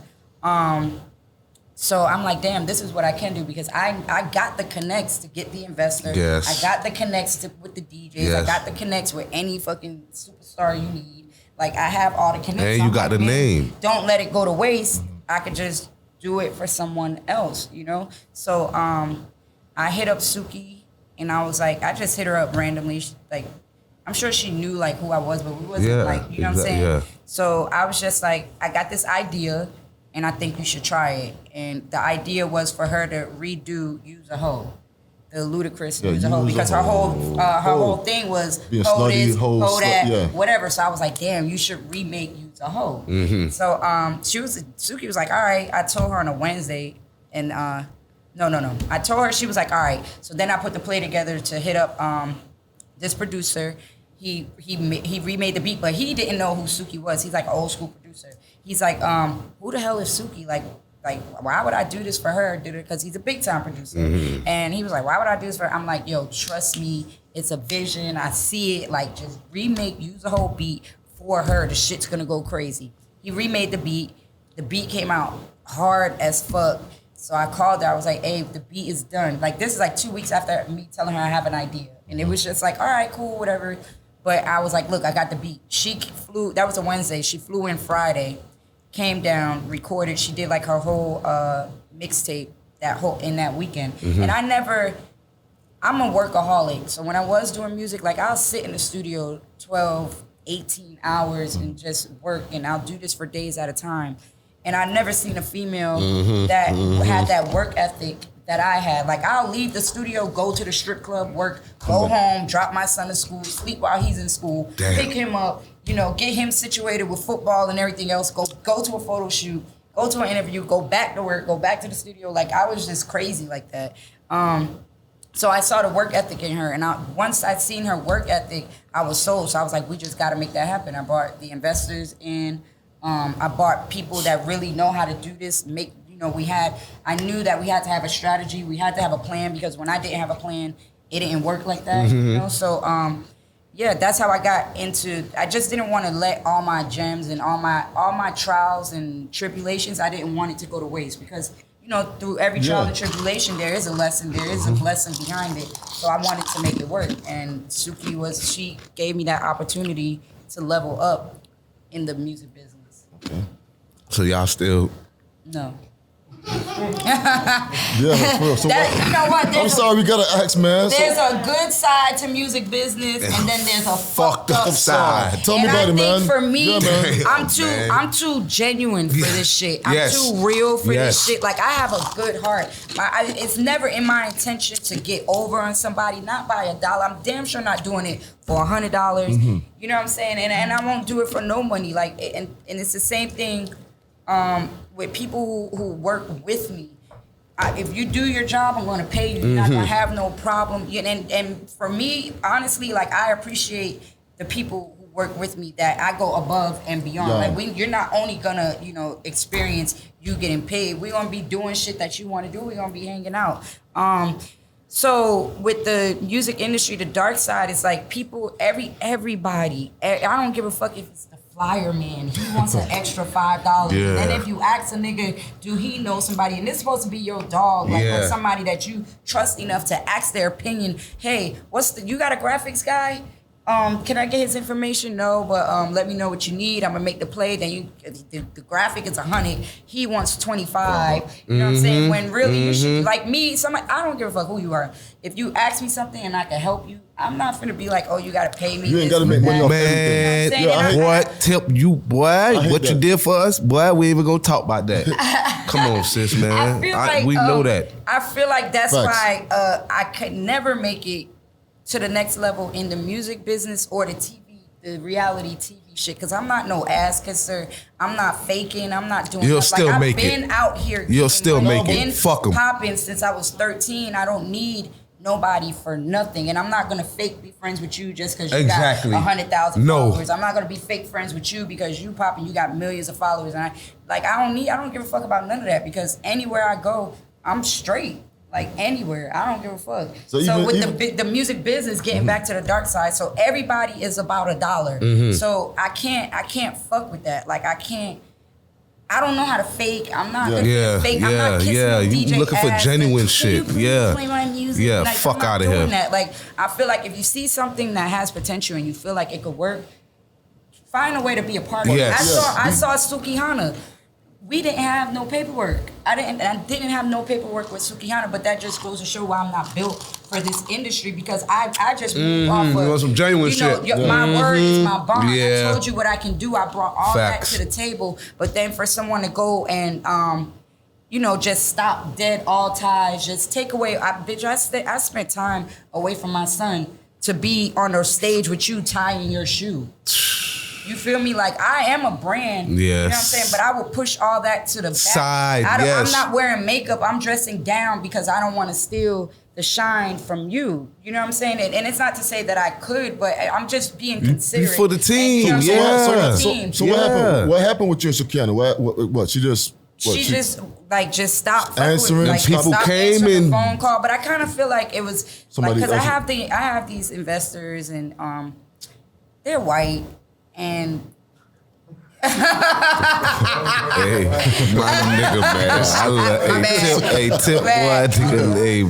So I'm like, damn, this is what I can do, because I got the connects to get the investor. Yes. I got the connects with the DJs. Yes. I got the connects with any fucking superstar you need. Like, I have all the connects. And you got the name. Don't let it go to waste. I could just do it for someone else, you know? So I hit up Suki and I was like, I just hit her up randomly. Like, I'm sure she knew like who I was, but we wasn't like, you know what I'm saying? Yeah. So I was just like, I got this idea and I think you should try it. And the idea was for her to redo Use a Hoe, the ludicrous Use a Hoe, because her whole thing was hoe this, hoe that, whatever. So I was like, damn, you should remake Use a Hoe. Mm-hmm. So Suki was like, all right. I told her on a Wednesday, and no. I told her, she was like, all right. So then I put the play together to hit up this producer. He remade the beat, but he didn't know who Suki was. He's like an old school producer. He's like, who the hell is Suki? Like, why would I do this for her? Because he's a big time producer. Mm-hmm. And he was like, why would I do this for her? I'm like, yo, trust me, it's a vision. I see it. Like, just remake, use the whole beat for her. The shit's gonna go crazy. He remade the beat. The beat came out hard as fuck. So I called her. I was like, hey, the beat is done. Like, this is like 2 weeks after me telling her I have an idea. And it was just like, all right, cool, whatever. But I was like, look, I got the beat. She flew, that was a Wednesday. She flew in Friday, came down, recorded. She did like her whole mixtape in that weekend. Mm-hmm. And I'm a workaholic. So when I was doing music, like, I'll sit in the studio 12, 18 hours and just work. And I'll do this for days at a time. And I've never seen a female that had that work ethic that I had. Like, I'll leave the studio, go to the strip club, work, go home, drop my son to school, sleep while he's in school, pick him up, get him situated with football and everything else, go to a photo shoot, go to an interview, go back to work, go back to the studio. Like, I was just crazy like that. So I saw the work ethic in her, and once I'd seen her work ethic, I was sold. So I was like, we just got to make that happen. I brought the investors in. I brought people that really know how to do this. I knew that we had to have a strategy. We had to have a plan, because when I didn't have a plan, it didn't work like that. Mm-hmm. So that's how I got into. I just didn't want to let all my gems and all my trials and tribulations. I didn't want it to go to waste, because through every trial and tribulation, there is a lesson. There is a blessing behind it. So I wanted to make it work, and she gave me that opportunity to level up in the music business. Okay. So y'all still? No. Yeah, for real. So You know what? I'm sorry, we gotta ask, man. There's a good side to music business, and then there's a fucked up side. Tell me about it, man. For me, Yeah, man. I'm too genuine for this shit. I'm too real for this shit. Like, I have a good heart. It's never in my intention to get over on somebody, not by $1. I'm damn sure not doing it for $100. Mm-hmm. You know what I'm saying? And I won't do it for no money. Like, and it's the same thing with people who work with me. If you do your job, I'm going to pay you. You're not going to have no problem. And for me, honestly, like, I appreciate the people who work with me that I go above and beyond. Yeah. Like, you're not only going to, experience you getting paid. We're going to be doing shit that you want to do. We're going to be hanging out. So with the music industry, the dark side is like people, everybody, I don't give a fuck if it's the flyer man, he wants an extra $5. Yeah. And if you ask a nigga, do he know somebody, and this is supposed to be your dog, like or somebody that you trust enough to ask their opinion, hey, you got a graphics guy? Can I get his information? No, but let me know what you need. I'm gonna make the play. Then the graphic is 100. He wants 25. You know what I'm saying? When really you should, like me, I don't give a fuck who you are. If you ask me something and I can help you, I'm not finna be like, oh, you gotta pay me. You ain't gotta make money off everything. You know what I'm saying? What tip you, boy? What you did for us, boy? We ain't even gonna talk about that. Come on, sis, man. We know that. I feel like that's why I could never make it to the next level in the music business or the reality TV shit, because I'm not no ass kisser. I'm not faking. I'm not doing. You'll still like, make it. I've been out here. You'll still make it. Fuck them. Popping since I was 13. I don't need nobody for nothing, and I'm not gonna fake be friends with you just because you got 100,000 followers. I'm not gonna be fake friends with you because you popping. You got millions of followers, and I don't give a fuck about none of that, because anywhere I go, I'm straight. Like, anywhere, I don't give a fuck. So with the music business, getting back to the dark side, so everybody is about $1. So I can't fuck with that. Like, I don't know how to fake. I'm not gonna fake. I'm not kissing no DJ you looking for ass. genuine Can shit. you please play my music? Yeah, like, fuck out of doing here. That. Like, I feel like if you see something that has potential and you feel like it could work, find a way to be a part of it. I saw Sukihana. We didn't have no paperwork. I didn't have no paperwork with Sukihana, but that just goes to show why I'm not built for this industry, because I just moved off of some genuine shit. My word is my bond. Yeah. I told you what I can do. I brought all that to the table, but then for someone to go and just stop dead all ties, just take away. I spent time away from my son to be on the stage with you tying your shoe. You feel me? Like, I am a brand. Yes. You know what I'm saying? But I will push all that to the back. Side, I'm not wearing makeup. I'm dressing down because I don't want to steal the shine from you. You know what I'm saying? And it's not to say that I could, but I'm just being considerate. For the team, and, What happened with you and Sukihana? What? She just stopped answering. Like, people came answering and the phone call. But I kind of feel like it was because I have these investors, and they're white. And hey, my nigga, man. Tip,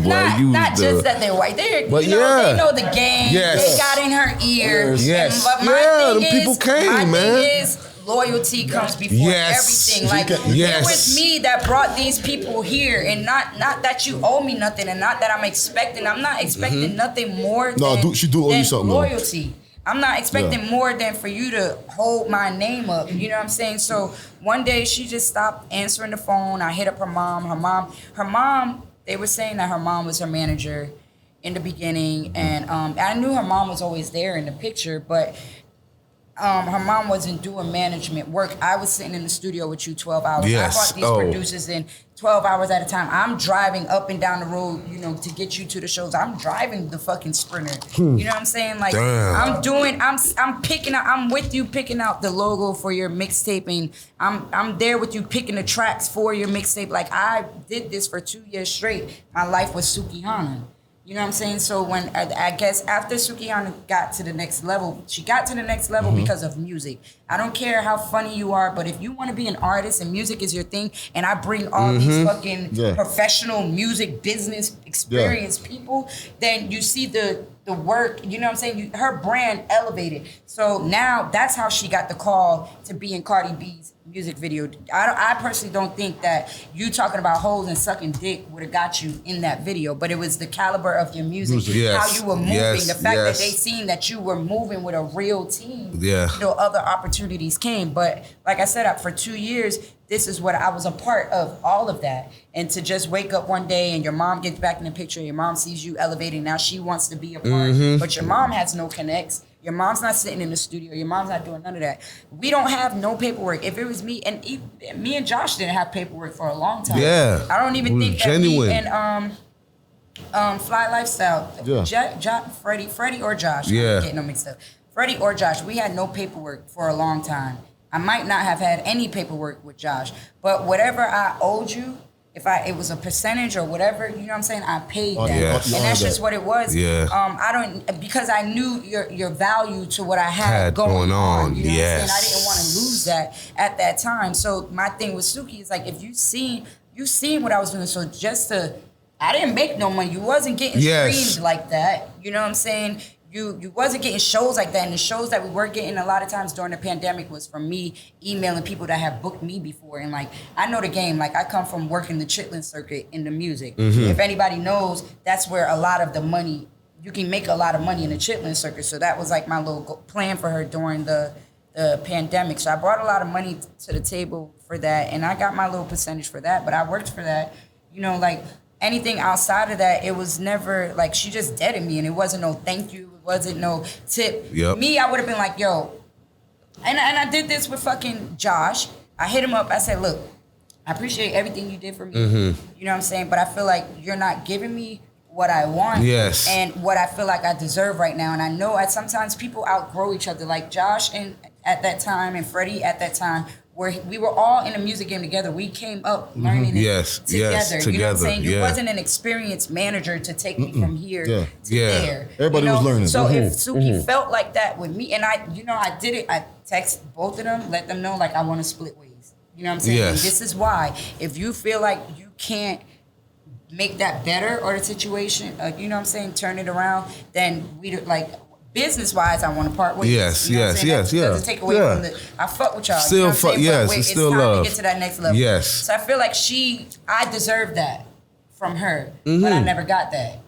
boy, not just that they're white. They know the game. Yes. They got in her ear. Yes. But my thing people came, man. Thing is, loyalty comes before everything. Like, it was me that brought these people here, and not that you owe me nothing, and not that I'm expecting. I'm not expecting nothing more than she do owe you something. Loyalty. I'm not expecting more than for you to hold my name up. You know what I'm saying? So one day she just stopped answering the phone. I hit up her mom. Her mom, they were saying that her mom was her manager in the beginning. And I knew her mom was always there in the picture, but her mom wasn't doing management work. I was sitting in the studio with you 12 hours. Yes. I brought these producers in 12 hours at a time. I'm driving up and down the road, to get you to the shows. I'm driving the fucking Sprinter. You know what I'm saying? Like, I'm picking out, I'm with you picking out the logo for your mixtape, and I'm there with you picking the tracks for your mixtape. Like, I did this for 2 years straight. My life was Sukihana. You know what I'm saying? So when I guess after Sukihana got to the next level, she got to the next level because of music. I don't care how funny you are, but if you want to be an artist and music is your thing, and I bring all these fucking professional music business experience people, then you see the work, you know what I'm saying? Her brand elevated. So now that's how she got the call to be in Cardi B's music video. I personally don't think that you talking about hoes and sucking dick would have got you in that video, but it was the caliber of your music, Yes. how you were moving, Yes. the fact Yes. that they seen that you were moving with a real team. Yeah. You know, other opportunities came, but like I said, for 2 years, this is what I was a part of, all of that. And to just wake up one day and your mom gets back in the picture, your mom sees you elevating, now she wants to be a part, but your mom has no connects. Your mom's not sitting in the studio. Your mom's not doing none of that. We don't have no paperwork. If it was me, and me and Josh didn't have paperwork for a long time. Yeah. I don't even It was think genuine. that me and Fly Lifestyle, Yeah. Freddie or Josh, Yeah. I'm getting them mixed up. Freddie or Josh, we had no paperwork for a long time. I might not have had any paperwork with Josh, but whatever I owed you, if it was a percentage or whatever, you know what I'm saying, I paid that. Yes. And that's just what it was. Yeah. Because I knew your value to what I had going on. You know what I'm saying? I didn't want to lose that at that time. So my thing with Suki is like, if you seen what I was doing, so I didn't make no money. You wasn't getting streamed like that. You know what I'm saying? You wasn't getting shows like that, and the shows that we were getting a lot of times during the pandemic was from me emailing people that have booked me before, and like I know the game. Like I come from working the Chitlin circuit in the music. If anybody knows, that's where a lot of the money, you can make a lot of money in the Chitlin circuit. So that was like my little plan for her during the pandemic. So I brought a lot of money to the table for that, and I got my little percentage for that. But I worked for that, you know, like. Anything outside of that, it was never like she just deaded me, and it wasn't no thank you, it wasn't no tip. Yep. Me, I would have been like, yo, and I did this with fucking Josh. I hit him up. I said, look, I appreciate everything you did for me. You know what I'm saying? But I feel like you're not giving me what I want and what I feel like I deserve right now. And I know sometimes people outgrow each other. Like Josh and at that time and Freddie at that time, where we were all in a music game together. We came up learning it together. You know what I'm saying? You wasn't an experienced manager to take me from here to there. Everybody was learning. So if Suki felt like that with me, and I did it, I text both of them, let them know like I want to split ways. You know what I'm saying? Yes. And this is why. If you feel like you can't make that better or the situation, you know what I'm saying, turn it around, then business-wise, I want to part ways. Yes, you know what I'm yes, saying? yes, Doesn't take away from I fuck with y'all. Still you know what I'm saying? yes, But it's still time love. to get to that next level. Yes. So I feel like I deserve that from her, but I never got that.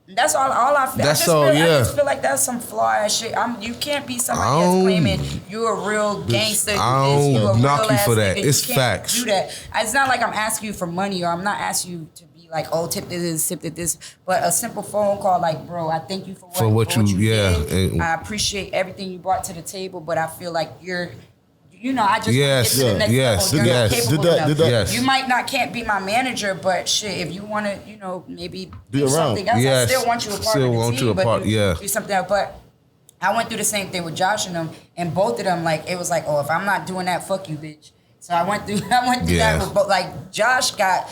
And that's all I feel. That's I just feel like that's some flaw ass shit. You can't be somebody that's claiming you a real gangster. I don't knock you for that. Nigga. It's you can't facts. do that. It's not like I'm asking you for money, or I'm not asking you to be like, oh, tip this, tip this. But a simple phone call, like, bro, I thank you for what you did. I appreciate everything you brought to the table, but I feel like you're. You know, I just want to get to the next level. You're not capable enough. You can't be my manager, but shit, if you want to, you know, maybe do something else, I still want you a part of the team, but do something else. But I went through the same thing with Josh and them, and both of them, like, it was like, oh, if I'm not doing that, fuck you, bitch. So I went through that with both. Like, Josh got,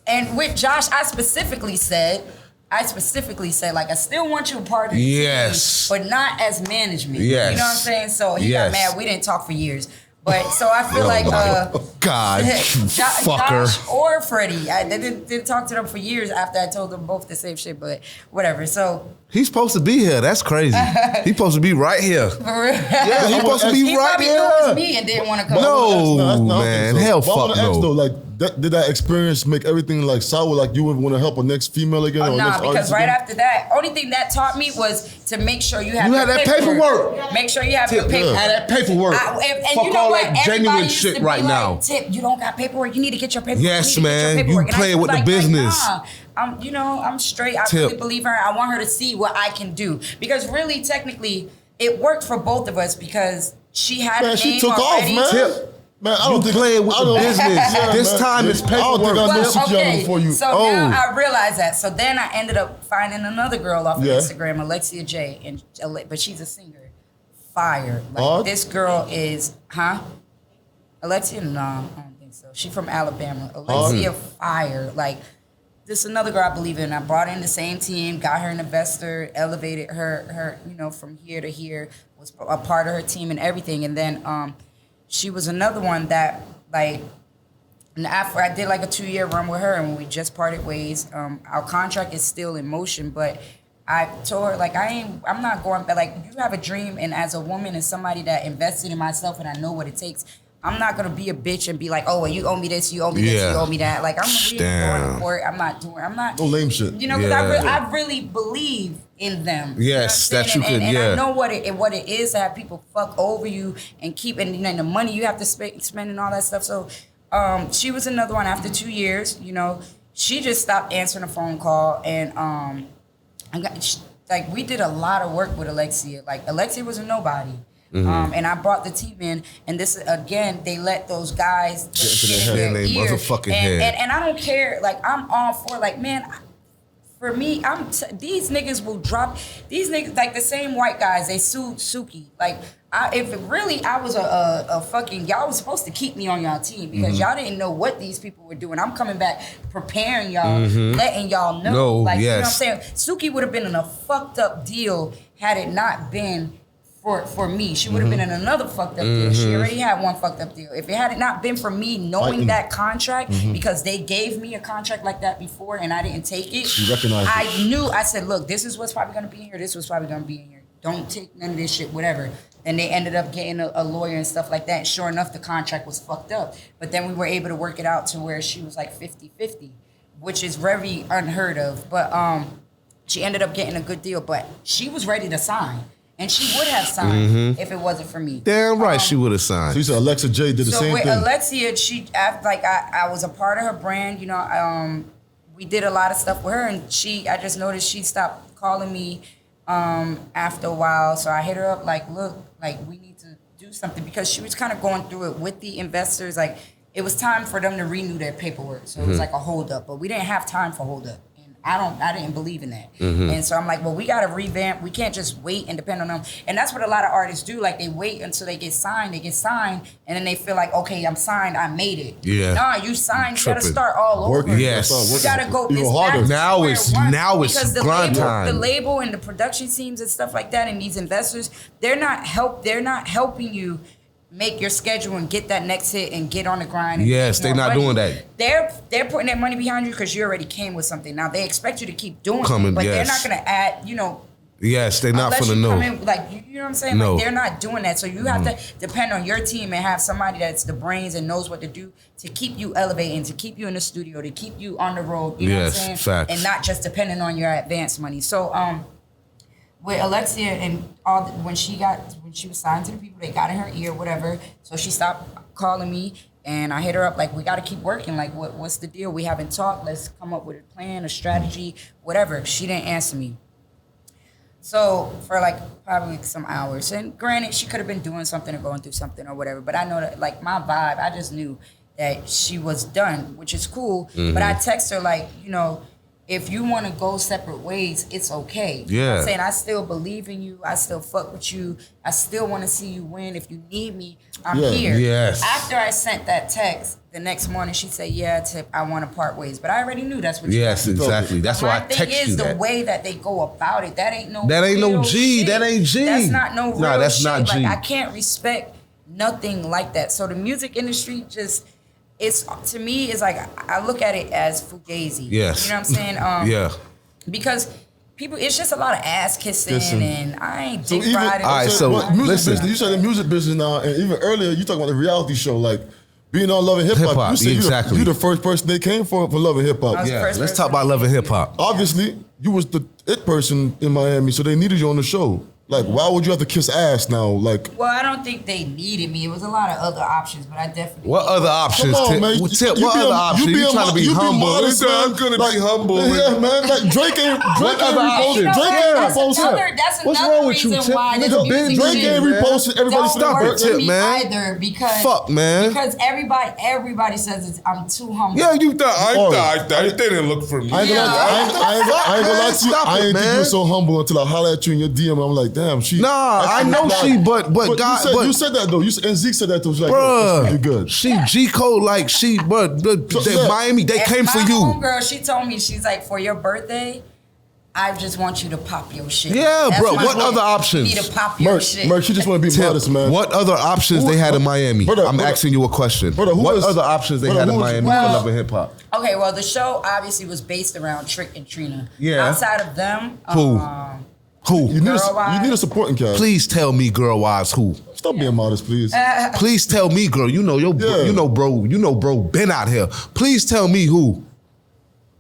and with Josh, I specifically said, like, I still want you a part of the team, but not as management. Yes. You know what I'm saying? So he got mad. We didn't talk for years. But so I feel like God, fucker. Josh or Freddie, I didn't talk to them for years after I told them both the same shit. But whatever. So he's supposed to be here. That's crazy. He's supposed to be right here. For real. Yeah, he's supposed to be right here. He probably knew it was me and didn't want to come. No, man, hell, fuck no. Though, like, did that experience make everything like sour? Like you would want to help a next female again? Oh, or nah, next because right again? after that, only thing that taught me was to make sure you have that paperwork. Make sure you have your paperwork. Have that paperwork. And fuck you know all what? that genuine Everybody used shit to be right like, now. Tip, you don't got paperwork. You need to get your paperwork. Yes, man. You playing with the business. I'm straight. I really believe her. I want her to see what I can do. Because really, technically, it worked for both of us because she had a name she took already. off, man. Man, I don't think playing with the business. This time it's paperwork. I don't think I know Sukihana before you. So now I realized that. So then I ended up finding another girl off of Instagram, Alexia J, but she's a singer. Fire. Like this girl is, Alexia? No, I don't think so. She's from Alabama. Alexia Fire. Like this another girl I believe in. I brought her in the same team, got her an investor, elevated her, you know, from here to here, was a part of her team and everything. And then she was another one that, like, and after I did like a 2-year run with her, and we just parted ways. Our contract is still in motion, but I told her, like, I'm not going back. Like, you have a dream, and as a woman and somebody that invested in myself and I know what it takes, I'm not gonna be a bitch and be like, oh, well, you owe me this, you owe me this, you owe me that. Like, I'm really going to court. I'm not. No lame shit. You know, because I really believe in them. Yes, you know that you could. And I know what it is to have people fuck over you and keep and the money you have to spend and all that stuff. So, she was another one after 2 years. You know, she just stopped answering a phone call, and like we did a lot of work with Alexia. Like Alexia was a nobody. And I brought the team in, and this again, they let those guys get in their ear. Motherfucking head. And I don't care. Like I'm all for like, man. For me, these niggas will drop. These niggas like the same white guys. They sued Suki. Like if I was a fucking, y'all was supposed to keep me on y'all team because y'all didn't know what these people were doing. I'm coming back, preparing y'all, letting y'all know. Like you know what I'm saying. Suki would have been in a fucked up deal had it not been for me. She would have been in another fucked up deal. She already had one fucked up deal. If it had not been for me knowing that contract, because they gave me a contract like that before and I didn't take it, you recognize I knew, I said, look, this is what's probably gonna be in here, this was probably gonna be in here. Don't take none of this shit, whatever. And they ended up getting a lawyer and stuff like that. And sure enough, the contract was fucked up. But then we were able to work it out to where she was like 50-50, which is very unheard of. But she ended up getting a good deal, but she was ready to sign. And she would have signed if it wasn't for me. Damn right, she would have signed. So you said Alexa J did the same thing. So with Alexia, I was a part of her brand. You know, we did a lot of stuff with her, and I just noticed she stopped calling me after a while. So I hit her up like, look, like we need to do something because she was kind of going through it with the investors. Like it was time for them to renew their paperwork, so it was like a holdup. But we didn't have time for holdup. I didn't believe in that. And so I'm like, well, we got to revamp. We can't just wait and depend on them. And that's what a lot of artists do. Like they wait until they get signed, and then they feel like, okay, I'm signed, I made it. Yeah. Nah, you signed, you got to start all over. Yes. You got to go even harder. Now it's grind time. The label and the production teams and stuff like that and these investors, they're not helping you make your schedule and get that next hit and get on the grind. And yes, they're not doing that. They're putting that money behind you because you already came with something. Now they expect you to keep doing it, but they're not going to add, you know. Yes, they're not going to know. Like, you know what I'm saying? No. Like they're not doing that. So you have to depend on your team and have somebody that's the brains and knows what to do to keep you elevating, to keep you in the studio, to keep you on the road. You know what I'm saying? Facts. And not just depending on your advance money. So with Alexia and when she was signed to the people, they got in her ear, whatever. So she stopped calling me, and I hit her up like, we got to keep working. Like, what's the deal? We haven't talked. Let's come up with a plan, a strategy, whatever. She didn't answer me. So for like probably some hours, and granted, she could have been doing something or going through something or whatever. But I know that like my vibe, I just knew that she was done, which is cool. But I text her like, you know, if you want to go separate ways, it's okay. Yeah. You know what I'm saying? I still believe in you. I still fuck with you. I still want to see you win. If you need me, I'm here. Yes. After I sent that text, the next morning she said, yeah, Tip, I want to part ways. But I already knew that's what you Yes, exactly. That's why I text you that. My thing is the way that they go about it. That ain't no G. Shit. That ain't G. That's not no real that's shit. not G. Like, I can't respect nothing like that. So the music industry just... It's to me, it's like I look at it as fugazi. Yes. You know what I'm saying? Yeah. Because people, it's just a lot of ass kissing, and I ain't dick riding. All right, so music business. You said the music business now, and even earlier you talking about the reality show, like being on Love and Hip Hop. You said exactly. you the first person they came for Love and Hip Hop. Yeah, let's talk about Love and Hip Hop. Obviously, you was the it person in Miami, so they needed you on the show. Like, why would you have to kiss ass now? Like, well, I don't think they needed me. It was a lot of other options, but I definitely. What other options? Come on, man. Tip, what other options? You trying to be humble? Modest, I'm gonna be humble. Yeah, man. Like Drake ain't reposted. What's wrong with you, Tip? Drake ain't reposted. Everybody stop it, Tip, man. Either because fuck, man. Because everybody says I'm too humble. Yeah, you thought they didn't look for me. I ain't gonna lie to you. I ain't think you were so humble until I holler at you in your DM. I'm like, damn, she. Nah, I know she, but God, you said that though. And Zeke said that too. She's like, bruh, you good. She G code like she, but Miami, they came for you. My homegirl, she told me, she's like, for your birthday, I just want you to pop your shit. Yeah, bro. What other options? Me to pop your shit. Merch, she just want to be modest, man. What other options they had in Miami? I'm asking you a question. What other options they had in Miami for Love and Hip Hop? Okay, well, the show obviously was based around Trick and Trina. Yeah. Outside of them, Who? You need a supporting cast. Please tell me, girl wise, who? Stop being modest, please. Please tell me, girl. You know bro been out here. Please tell me who.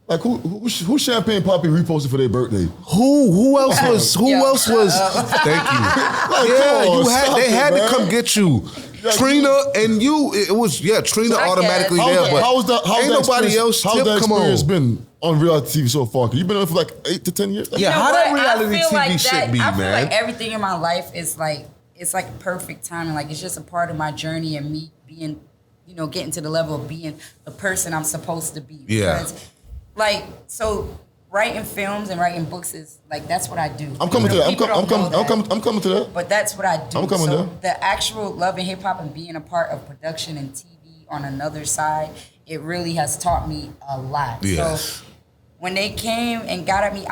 Like who Champagne Poppy reposted for their birthday? Who else was? Thank you. Like, they had to come get you. Like, Trina and you. It was Trina automatically there, but how's ain't nobody else. How's that experience been on reality TV so far? You've been on it for like 8 to 10 years. Yeah, how that reality TV shit be, man? I feel like everything in my life is like it's like perfect timing. Like it's just a part of my journey and me being, getting to the level of being the person I'm supposed to be. Yeah. Because, like, so writing films and writing books is like that's what I do. I'm coming to that. I'm coming to that. But that's what I do. I'm coming so there. The actual love and hip hop and being a part of production and TV on another side, it really has taught me a lot. Yes. So when they came and got at me,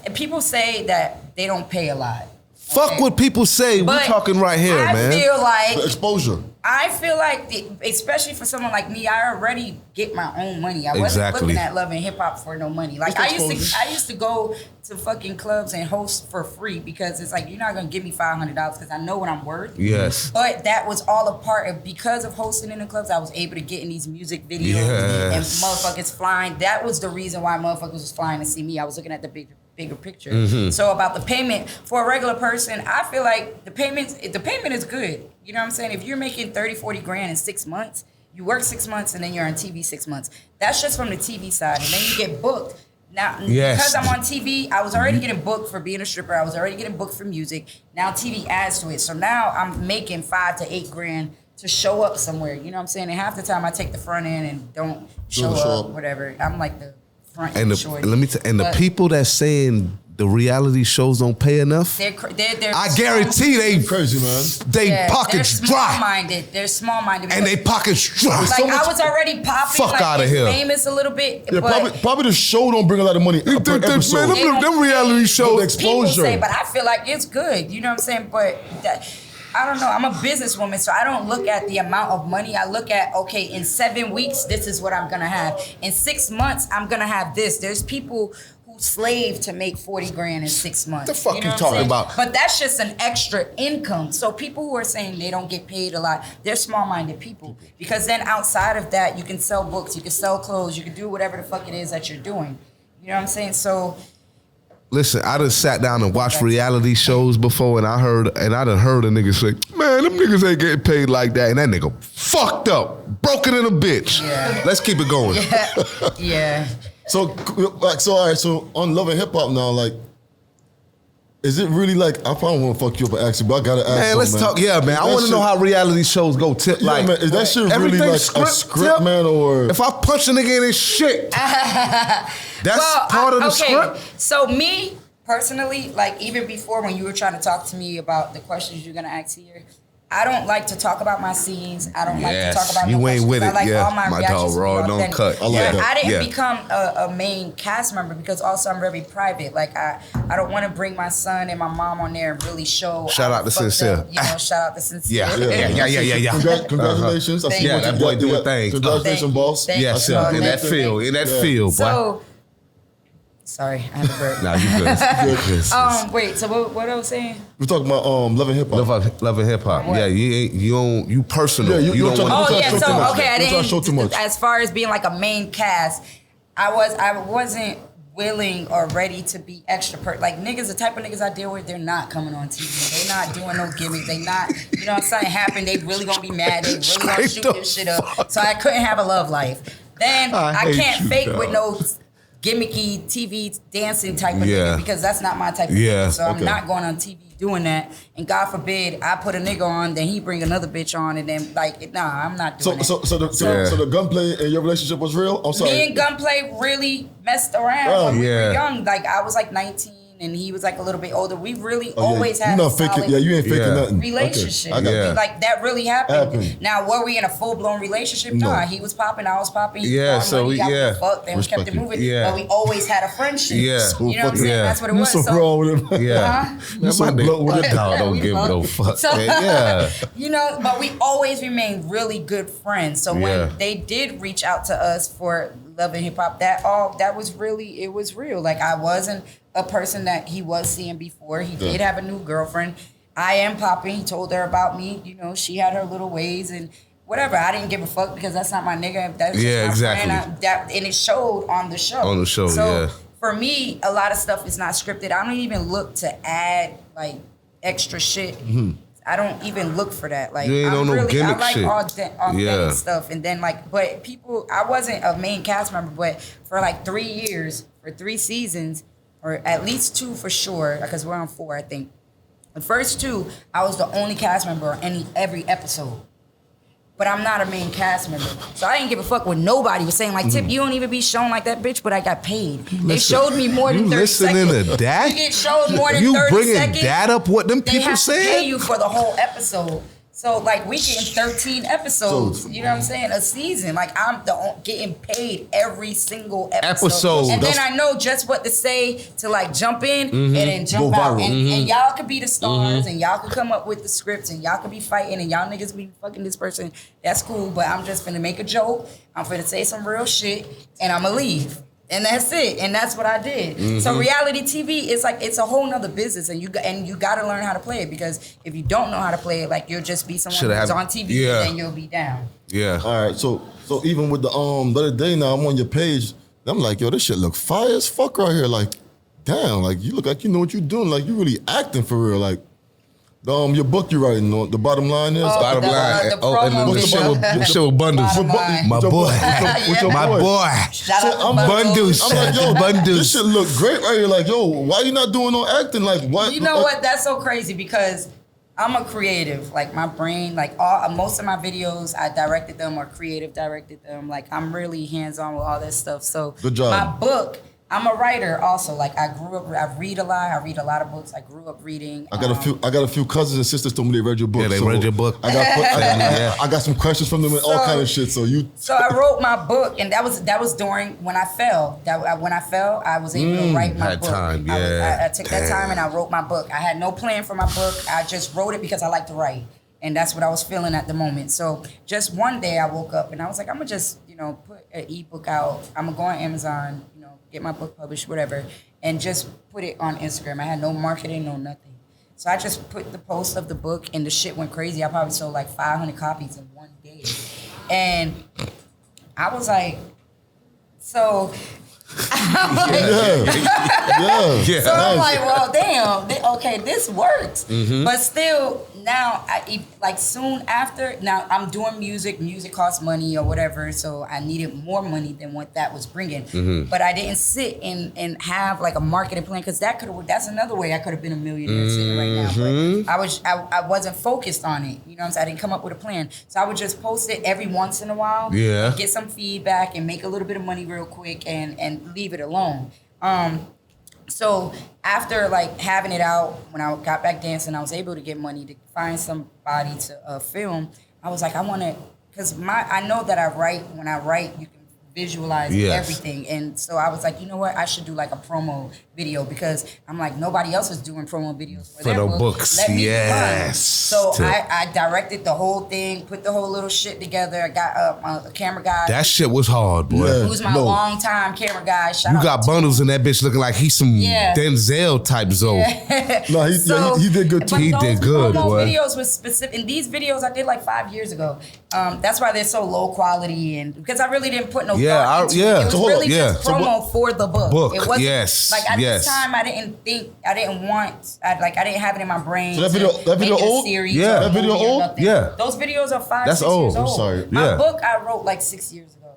and people say that they don't pay a lot. Fuck what people say. We're talking right here, man. I feel like The exposure. I feel like, especially for someone like me, I already get my own money. I wasn't looking at love and hip hop for no money. Like I used to go to fucking clubs and host for free because it's like you're not gonna give me $500 because I know what I'm worth. Yes. But that was all a part of because of hosting in the clubs. I was able to get in these music videos and motherfuckers flying. That was the reason why motherfuckers was flying to see me. I was looking at the bigger picture. Mm-hmm. So about the payment for a regular person, I feel like the payment is good. You know what I'm saying? If you're making 30, 40 grand in 6 months, you work 6 months and then you're on TV 6 months. That's just from the TV side. And then you get booked. Now, because I'm on TV, I was already getting booked for being a stripper. I was already getting booked for music. Now TV adds to it. So now I'm making 5 to 8 grand to show up somewhere. You know what I'm saying? And half the time I take the front end and don't show up, whatever. I'm like the front end shorty. The people that saying the reality shows don't pay enough. They're I guarantee they crazy, man. They pockets dry. They're small-minded. And they pockets dry. Like I was already popping, fuck out of here. Famous a little bit. Yeah, but probably the show don't bring a lot of money per episode. Man, them reality shows people exposure. say, but I feel like it's good. You know what I'm saying? But I don't know. I'm a businesswoman, so I don't look at the amount of money. I look at, okay, in 7 weeks, this is what I'm gonna have. In 6 months, I'm gonna have this. There's people who slave to make 40 grand in 6 months. The fuck you know what talking I'm about? But that's just an extra income. So people who are saying they don't get paid a lot, they're small-minded people. Because then outside of that, you can sell books, you can sell clothes, you can do whatever the fuck it is that you're doing. You know what I'm saying? So listen, I done sat down and watched reality shows before, and I done heard a nigga say, man, them niggas ain't getting paid like that. And that nigga fucked up, broken in a bitch. Yeah. Let's keep it going. Yeah. So all right, so on Love and Hip Hop now, like, is it really like, I probably want to fuck you up and ask you, but I gotta ask Man, let's talk, man. I want to know how reality shows go tip. Yeah, like, man, is that shit really like a script, man, or? If I punch a nigga in his shit, that's part of the script? So me, personally, like even before when you were trying to talk to me about the questions you're gonna ask here, I don't like to talk about my scenes. I don't like to talk about you no ain't questions. with it. I like all my dog reactions raw, to be don't cut. I like that. I didn't become a main cast member because also I'm very private. Like I don't want to bring my son and my mom on there and really show. Shout out to Sincere. Shout out to Sincere. Yeah. Congratulations. I see Yeah, what that you boy got doing there. things. Congratulations, boss. Thank you. Yes, in that field, boy. So, sorry, I had a burp. Nah, you good. Wait. So what I was saying? We're talking about Love and Hip Hop. Love and hip hop. What? Yeah, you personal. Yeah, you don't don't want. try- Oh yeah. show So too much. okay, I Don't try to show didn't. too much. As far as being like a main cast, I wasn't willing or ready to be extra like niggas, the type of niggas I deal with, they're not coming on TV. They not doing no gimmicks. They not, you know, if something happened, they really gonna be mad. They really gonna shoot this shit up. So I couldn't have a love life. Then I can't fake with no gimmicky TV dancing type of nigga because that's not my type of nigga. So I'm not going on TV doing that. And God forbid I put a nigga on, then he bring another bitch on, and then I'm not doing that. So the gunplay in your relationship was real? I'm sorry. Me and Gunplay really messed around when we were young. Like I was like 19 and he was like a little bit older. We really always had a solid you ain't faking nothing. relationship. Okay. Like that really happened. Now were we in a full blown relationship? No. Nah, he was popping, I was popping. So we fucked, and we kept it moving. But we always had a friendship. Yeah. You know what I'm saying? That's what it was. You so wrong with him. Yeah. You so blunt with him. Dog don't give no fuck. So, Yeah. You know, but we always remained really good friends. So when they did reach out to us for Love and Hip Hop, that was really, it was real. Like I wasn't a person that he was seeing before. He did have a new girlfriend. I am popping. He told her about me. You know, she had her little ways and whatever. I didn't give a fuck because that's not my nigga. That's just my exactly. friend. And it showed on the show. On the show, so for me, a lot of stuff is not scripted. I don't even look to add like extra shit. Mm-hmm. I don't even look for that. Like, you ain't on no gimmick I like shit. authentic stuff. And then like, but people, I wasn't a main cast member, but for like 3 years, for 3 seasons, or at least 2 for sure, because we're on 4, I think. The first 2, I was the only cast member on every episode. But I'm not a main cast member. So I didn't give a fuck what nobody was saying. Like, Tip, you don't even be shown like that, bitch, but I got paid. They showed me more than 30 seconds. You listening to that? You get showed more than 30 You seconds. bringing that up, what them people saying? They have to pay you for the whole episode. So, like, we getting 13 episodes, you know what I'm saying, a season. Like, I'm getting paid every single episode. And then I know just what to say to, like, jump in and then jump out. And y'all could be the stars, and y'all could come up with the scripts, and y'all could be fighting, and y'all niggas be fucking this person. That's cool, but I'm just finna make a joke. I'm finna say some real shit, and I'm gonna leave. And that's it. And that's what I did. So reality TV is like, it's a whole nother business, and you got to learn how to play it, because if you don't know how to play it, like, you'll just be someone who's on TV and then you'll be down. Yeah. All right. So even with the other day now, I'm on your page. I'm like, yo, this shit look fire as fuck right here. Like, damn, like, you look like you know what you're doing. Like, you really acting for real. Like, your book you're writing, the bottom line is? Bottom line. The and the shit with bundles. My boy. My boy. Shout out to Bundles. I'm like, yo, Bundles. this shit look great right here. Like, yo, why you not doing no acting? Like, why? You know what? That's so crazy, because I'm a creative. Like, my brain, like, most of my videos, I directed them or creative directed them. Like, I'm really hands-on with all that stuff. So good job. My book, I'm a writer also. Like, I read a lot. I read a lot of books. I grew up reading. I got a few cousins and sisters told me they read your book. Yeah, they read your book. I got some questions from them and all kind of shit. So I wrote my book, and that was during when I fell. When I fell, I was able to write my book. Time, I took that time and I wrote my book. I had no plan for my book. I just wrote it because I like to write, and that's what I was feeling at the moment. So just one day I woke up and I was like, I'm gonna just put an ebook out. I'm gonna go on Amazon. Get my book published, whatever, and just put it on Instagram. I had no marketing, no nothing. So I just put the post of the book, and the shit went crazy. I probably sold like 500 copies in one day. And I was like, so... I'm like, well, damn, okay, this works. But still, now, soon after, now I'm doing music. Music costs money or whatever, so I needed more money than what that was bringing. But I didn't sit and have like a marketing plan, because that's another way I could have been a millionaire sitting right now. But I wasn't focused on it. You know what I'm saying? I didn't come up with a plan. So I would just post it every once in a while, get some feedback and make a little bit of money real quick and leave it alone. So after like having it out, when I got back dancing, I was able to get money to find somebody to film. I was like, I want to, because I know that when I write, you can visualize everything. And so I was like, you know what? I should do like a promo video, because I'm like, nobody else is doing promo videos for their books. Let me do mine. So I directed the whole thing, put the whole little shit together. I got a camera guy. That shit was hard, boy. Who's my long time camera guy. You got bundles in that bitch looking like he's some Denzel type Zoe. No, he did good too. He did good, boy. Videos was specific. And these videos I did like 5 years ago. That's why they're so low quality, and because I really didn't put no thought into it. It was really just promo for the book. It wasn't like at this time I didn't have it in my brain. So that video old? Yeah. That video old? Yeah. Those videos are 5, That's 6 old. years old. I'm sorry. My book I wrote like 6 years ago.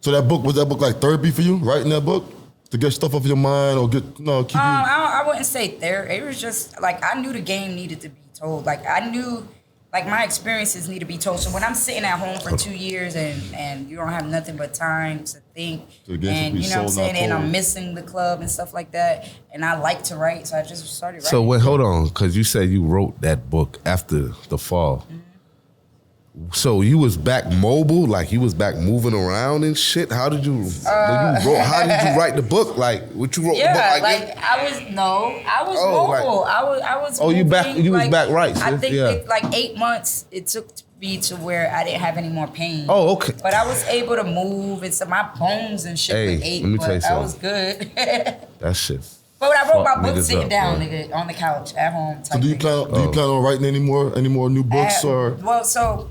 So was that book like therapy for you, writing that book? To get stuff off your mind or keep you... I wouldn't say therapy. It was just like I knew the game needed to be told. Like I knew like my experiences need to be told. So when I'm sitting at home for 2 years and you don't have nothing but time to think, and you know what I'm saying, and I'm missing the club and stuff like that, and I like to write, so I just started writing. So wait, hold on, because you said you wrote that book after the fall. So you was back mobile, like you was back moving around and shit. How did you? How did you write the book? Like what you wrote? Yeah, the book, I was mobile. I was. Oh, you back? You was back, right? I think it, like 8 months it took me to where I didn't have any more pain. Oh, okay. But I was able to move, and so my bones and shit were 8. Let me tell you something. I was good. That shit But I wrote my Fuck book niggas sitting up, down, bro. nigga, on the couch at home. So do you plan on writing any more new books or? Well, so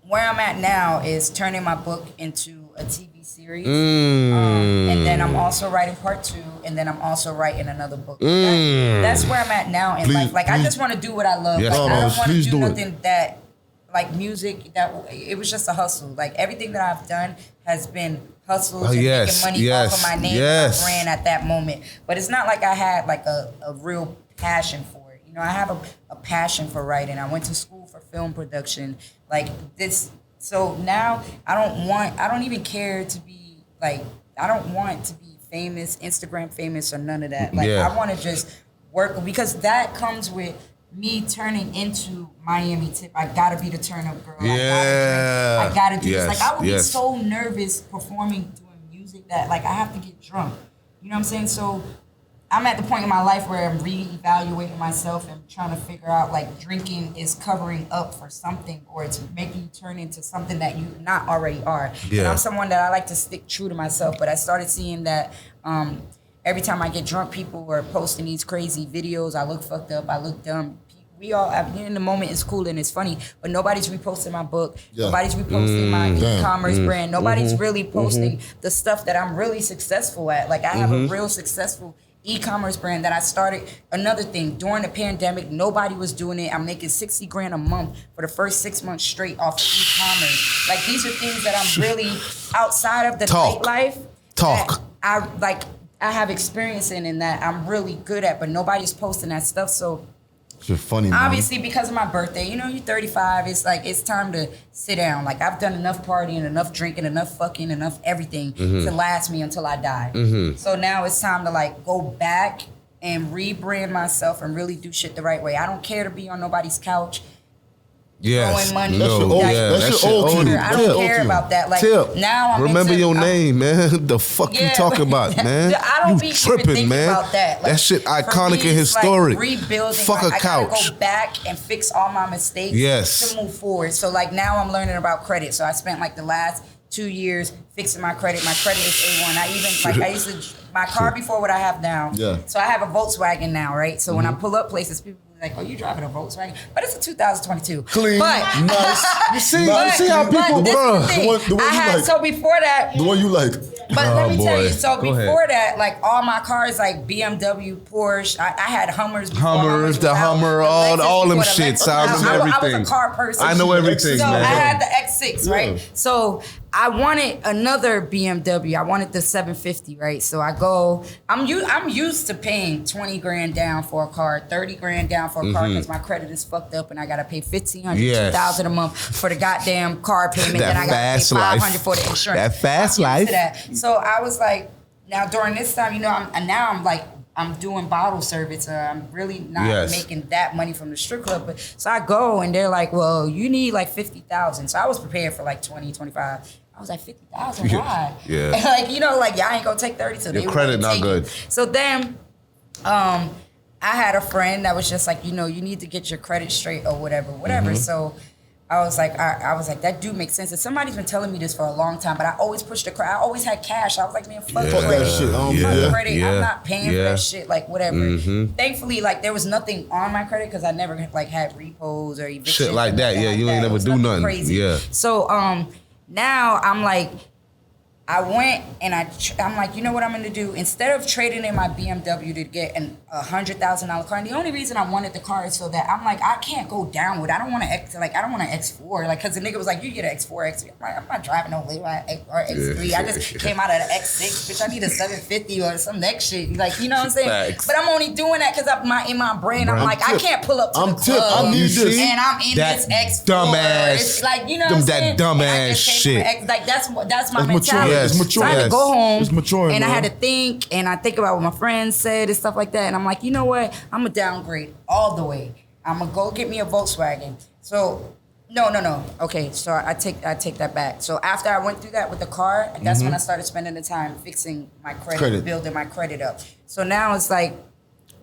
where I'm at now is turning my book into a TV series, and then I'm also writing part 2, and then I'm also writing another book. That's where I'm at now in life. Like I just want to do what I love. Yes. Like I don't want to do do nothing that, like music. That it was just a hustle. Like everything that I've done has been hustles and yes, making money yes, off of my name and my brand at that moment. But it's not like I had like a real passion for it. You know, I have a passion for writing. I went to school for film production. Like this. So now I don't even care to be like, I don't want to be famous, Instagram famous or none of that. Like I want to just work, because that comes with me turning into Miami Tip. I gotta be the turn up girl. I gotta do this. Like I would be so nervous performing, doing music that like I have to get drunk. You know what I'm saying? So I'm at the point in my life where I'm reevaluating myself and trying to figure out like drinking is covering up for something, or it's making you turn into something that you not already are. And I'm someone that I like to stick true to myself, but I started seeing that every time I get drunk, people are posting these crazy videos. I look fucked up. I look dumb. We all, in the moment, it's cool and it's funny, but nobody's reposting my book. Nobody's reposting my e-commerce brand. Nobody's really posting the stuff that I'm really successful at. Like I have a real successful e-commerce brand that I started. Another thing, during the pandemic, nobody was doing it. I'm making $60,000 a month for the first 6 months straight off of e-commerce. Like these are things that I'm really outside of the nightlife. I have experience in that I'm really good at, but nobody's posting that stuff. So you're funny, man. Obviously, because of my birthday, you know, you're 35. It's like it's time to sit down. Like I've done enough partying, enough drinking, enough fucking, enough everything to last me until I die. So now it's time to like go back and rebrand myself and really do shit the right way. I don't care to be on nobody's couch. Throwing money. That's your old you. I don't care about that. Like now I'm remember your name, man. The fuck you talking about, man? I don't be tripping, man. About that. Like, that shit iconic and historic. Like rebuilding. Fuck a couch. I gotta go back and fix all my mistakes to move forward. So like now I'm learning about credit. So I spent like the last 2 years fixing my credit. My credit is A1. I used to my car before what I have now. So I have a Volkswagen now, right? So when I pull up places, people like, oh, you driving a Volkswagen? But it's a 2022. Clean, but, nice. You see how people, the one you like. So before that, the one you like. But let me tell you, so before that, like all my cars, like BMW, Porsche, I had Hummers. The Hummer, all them shits. I remember everything. I was a car person. I know everything, so man. I had the X6, right? So I wanted another BMW. I wanted the 750, right? So I go, I'm used to paying $20,000 down for a car, $30,000 down for a car because my credit is fucked up and I gotta pay $1,500, $2,000 a month for the goddamn car payment. Then I gotta pay $500 for the insurance. That fast life. So I was like, now during this time, you know, I'm doing bottle service. I'm really not making that money from the strip club. But so I go and they're like, well, you need like 50,000. So I was prepared for like 20, 25. I was like, 50,000, why? And like, you know, like y'all ain't gonna take 30. So your credit not good. So then I had a friend that was just like, you know, you need to get your credit straight or whatever. So I was like, that do make sense. And somebody's been telling me this for a long time, but I always pushed the credit. I always had cash. I was like, man, fuck credit. Fuck credit. I'm not paying for that shit. Like whatever. Thankfully, like there was nothing on my credit because I never like had repos or evictions. Shit like that. Yeah, you ain't never do nothing crazy. Yeah. So now I'm like, I went and I'm like, you know what I'm gonna do? Instead of trading in my BMW to get a $100,000 car, and the only reason I wanted the car is so that I'm like, I can't go down with. I don't want an X4, like, cause the nigga was like, you get an X4, X3. I'm like, I'm not driving no Leroy or X3. I just came out of the X6, bitch. I need a 750 or some next shit. Like, you know what I'm saying? Facts. But I'm only doing that cause in my brain, I'm like, I can't pull up to the club. I need this. And I'm in this X4. Dumbass. It's like, you know what I'm saying? That dumbass shit. Like that's my mentality. It's mature. So I had to go home it's maturing, and man. I had to think and I think about what my friends said and stuff like that. And I'm like, you know what? I'm gonna downgrade all the way. I'm gonna go get me a Volkswagen. So no. Okay, so I take that back. So after I went through that with the car, that's when I started spending the time fixing my credit, building my credit up. So now it's like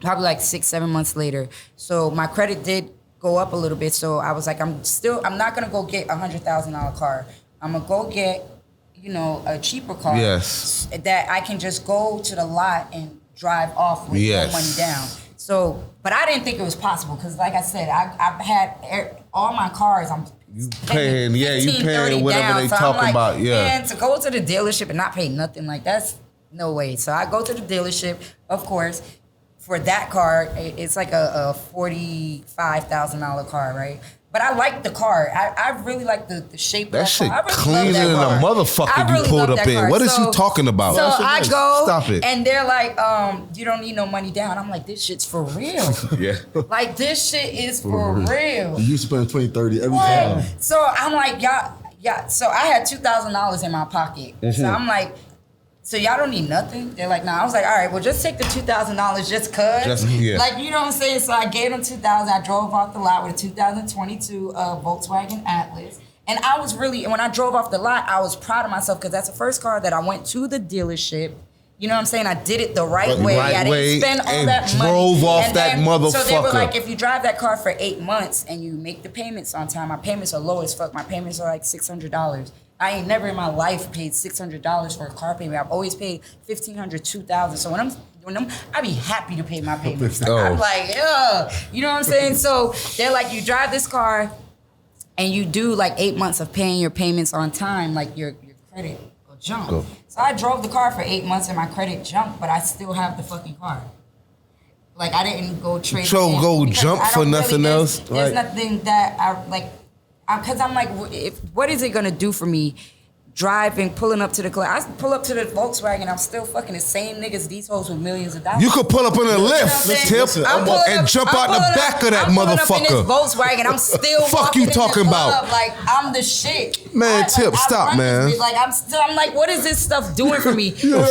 probably like 6-7 months later. So my credit did go up a little bit. So I was like, I'm not gonna go get a $100,000 car. I'm gonna go get, you know, a cheaper car that I can just go to the lot and drive off with no money down. So, but I didn't think it was possible because, like I said, I've had all my cars. You paying whatever down. they so talking like, about, Man, to go to the dealership and not pay nothing, like that's no way. So I go to the dealership, of course, for that car. It's like a $45,000 car, right? But I like the car. I really like the shape of that shit car. cleaner than a motherfucker you pulled up in. What is you talking about? So I go, Stop it. and they're like, you don't need no money down. I'm like, this shit's for real. Yeah. Like, this shit is for real. You used to spend 20, 30 every time. So I'm like, y'all. So I had $2,000 in my pocket. So I'm like, so y'all don't need nothing? They're like, nah. I was like, all right, well, just take the $2,000 just cause. Like, you know what I'm saying? So I gave them $2,000. I drove off the lot with a 2022 Volkswagen Atlas. And I was really, when I drove off the lot, I was proud of myself because that's the first car that I went to the dealership. You know what I'm saying? I did it the right way. I didn't spend all that money. Drove off that motherfucker. So they were like, if you drive that car for 8 months and you make the payments on time, my payments are low as fuck. My payments are like $600. I ain't never in my life paid $600 for a car payment. I've always paid $1,500, $2,000. So when I be happy to pay my payments. I'm like, yeah, you know what I'm saying? So they're like, you drive this car and you do like 8 months of paying your payments on time, like your credit will jump. So I drove the car for 8 months and my credit jumped, but I still have the fucking car. Like I didn't go trade. So go jump for nothing else? There's nothing that I like. Because I'm like, what is it gonna do for me? Driving, pulling up to the club. I pull up to the Volkswagen, I'm still fucking the same niggas, these hoes with millions of dollars. You could pull up in a lift, Tip, and jump out the back of that motherfucker. I'm in this Volkswagen, I'm still fuck you talking about? Like, I'm the shit. Man, Tip, stop, man. Like, I'm like, what is this stuff doing for me? You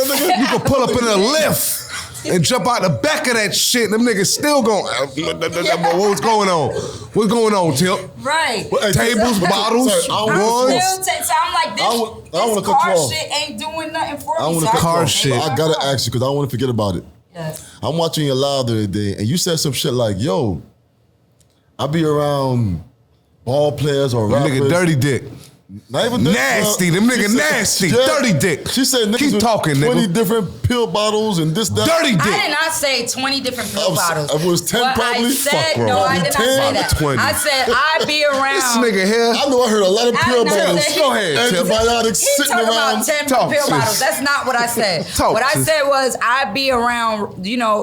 could pull up in a lift and jump out the back of that shit. Them niggas still going, what's going on? What's going on, Tip? Right. Tables, bottles, so I'm like, this car shit ain't doing nothing for me. Car shit. I gotta ask you, because I don't want to forget about it. Yes. I'm watching your live the other day, and you said some shit like, yo, I be around ball players or rappers. Nigga, dirty dick. Not even nasty, them nigga nasty, dirty dick. She said niggas keep talking, 20 different pill bottles and this, that. Dirty dick. I did not say 20 different pill bottles. It was 10 probably. I said, no, I did not say that. 20. I said I be around. This nigga here. I know I heard a lot of pill bottles. Go ahead, antibiotics He's sitting around. He's talking about 10 pill bottles. That's not what I said. What I said was I be around,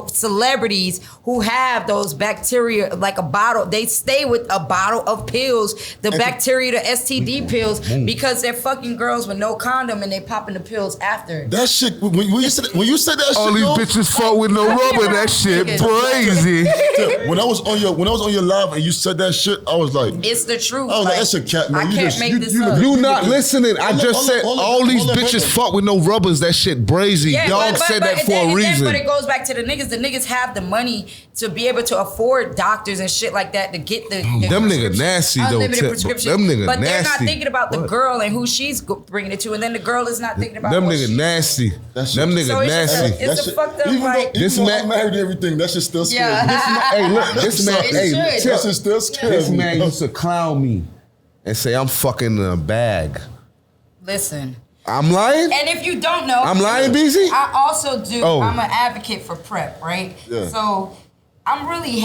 celebrities who have those bacteria, like a bottle. They stay with a bottle of pills, the bacteria, the STD pills, because they're fucking girls with no condom and they popping the pills after. That shit, when you said that shit, all these bitches fought with no rubber. That shit crazy. When I was on your live and you said that shit, I was like, it's the truth. I was like, that's a cat, man. I can't make this up. You not listening. I just said all these bitches fought with no rubbers. That shit brazy. Y'all said that for a reason. But it goes back to the niggas. The niggas have the money to be able to afford doctors and shit like that to get the them niggas nasty though. Them niggas nasty. But they're not thinking about the girl and who she's bringing it to, and then the girl is not thinking about them niggas nasty. Them niggas nasty. It's a fucked up like. This man married everything. That shit still scares me. Hey, look, this man. That shit still scares me. This man used to clown me and say I'm fucking in a bag. Listen. I'm lying? And if you don't know, I'm lying, BZ? I also do. I'm an advocate for PrEP, right? Yeah. So I'm really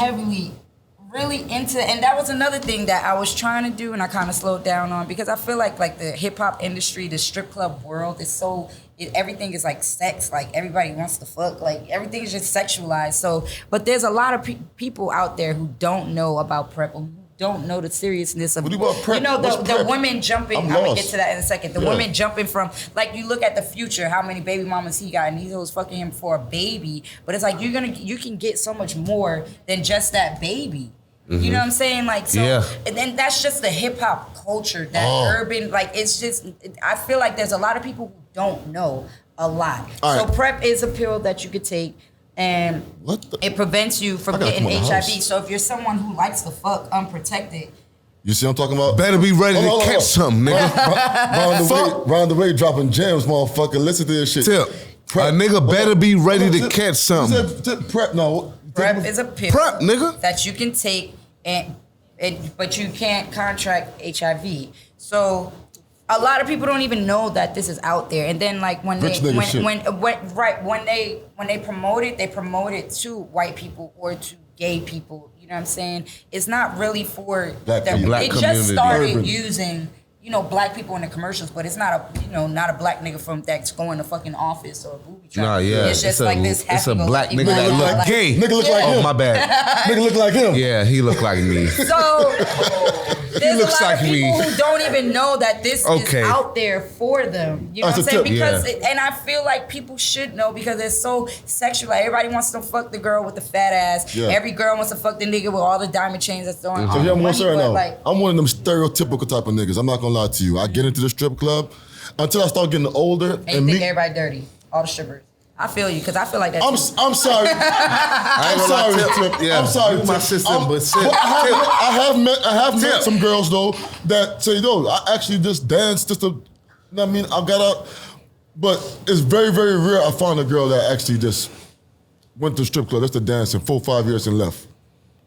into, and that was another thing that I was trying to do and I kind of slowed down on because I feel like the hip hop industry, the strip club world is so, everything is like sex, like everybody wants to fuck, like everything is just sexualized. So, but there's a lot of people out there who don't know about PrEP, who don't know the seriousness of, what about PrEP? The women jumping, I'm gonna get to that in a second. The Yeah. women jumping from, like you look at the Future, how many baby mamas he got and these hoes fucking him for a baby. But it's like you can get so much more than just that baby. Mm-hmm. You know what I'm saying? Like, so, and then that's just the hip hop culture, that urban, like, it's just, I feel like there's a lot of people who don't know a lot. So PrEP is a pill that you could take and it prevents you from getting HIV. So if you're someone who likes to fuck unprotected, you see what I'm talking about? Better be ready to catch something, nigga. Round the way dropping gems, motherfucker. Listen to this shit. Tip. A nigga better be ready to catch something. PrEP, no. PrEP is a pill nigga. that you can take, but you can't contract HIV. So a lot of people don't even know that this is out there. And then like when they promote it, they promote it to white people or to gay people. You know what I'm saying? It's not really for black It community. just started using, black people in the commercials, but it's not a black nigga that's going to fucking office or a booby trap. Nah, yeah. It's just like this. It's a black nigga that happy-go-lucky look gay. Nigga look like him. Oh, my bad. Nigga look like him. Yeah, he look like me. So there's looks a lot like of people me. who don't even know that this is out there for them. You know what I'm saying? Because and I feel like people should know because it's so sexual. Like everybody wants to fuck the girl with the fat ass. Yeah. Every girl wants to fuck the nigga with all the diamond chains that's throwing on. So yeah, I'm gonna say right now, like, I'm one of them stereotypical type of niggas. I'm not gonna lie to you. I get into the strip club until I start getting older and you think everybody dirty, all the strippers. I feel you because I feel like that. I'm sorry. I'm sorry, Tip. I'm sorry, You my sister, but I have met some girls though that say, I actually just danced just to. You know what I mean? I got out, but it's very, very rare I find a girl that actually just went to the strip club, just to dance in 4-5 years and left.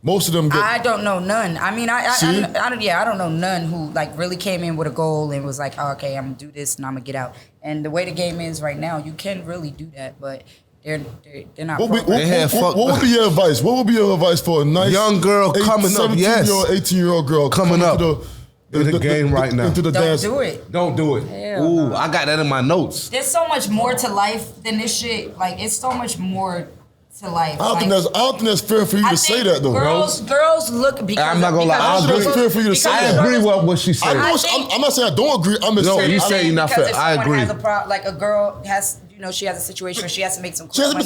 Most of them get. I don't know none. I mean, I don't know none who like really came in with a goal and was like, oh, okay, I'm gonna do this and I'm gonna get out. And the way the game is right now, you can really do that, but they're not. What would be your advice? What would be your advice for a nice young girl coming up? Yes, 18-year-old girl coming up in the game right now. Into the dance. Do it. Don't do it. Hell Ooh, no. I got that in my notes. There's so much more to life than this shit. Like it's so much more to life. I don't think that's fair for you to say that though. Girls look because I'm not gonna lie. I agree. It's fair for you to say that. I agree with what she said. I'm not saying I don't agree. I'm just saying. You say you're not fair. I agree. Like a girl has, she has a situation where she has to make some quick money.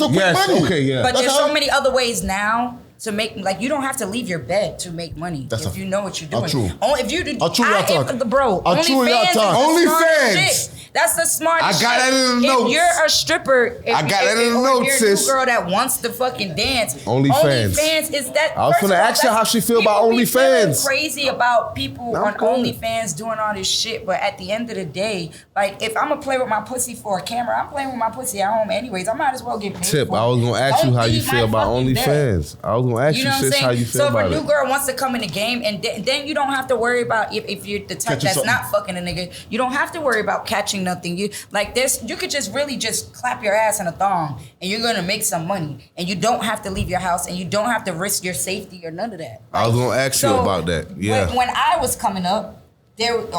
Okay, yeah. But there's so many other ways now to make, like, you don't have to leave your bed to make money if you know what you're doing. True. If you do, Bro, OnlyFans. That's the smart shit. I got that in the notes. If you're a stripper, I got that in the notes, if you're a sis. new girl that wants to fucking dance, OnlyFans is that. I was gonna ask her how she feel about OnlyFans. Crazy about people on OnlyFans doing all this shit, but at the end of the day, like if I'm gonna play with my pussy for a camera, I'm playing with my pussy at home anyways. I might as well get paid. Tip, for it. I was gonna ask you how you feel about OnlyFans. I was gonna ask you, sis, how you feel about it. So if a new girl wants to come in the game, and then you don't have to worry about if you're the type that's not fucking a nigga, you don't have to worry about catching nothing. You like this, you could just really just clap your ass in a thong, and you're gonna make some money, and you don't have to leave your house, and you don't have to risk your safety or none of that. I was gonna ask you about that. Yeah. When I was coming up, it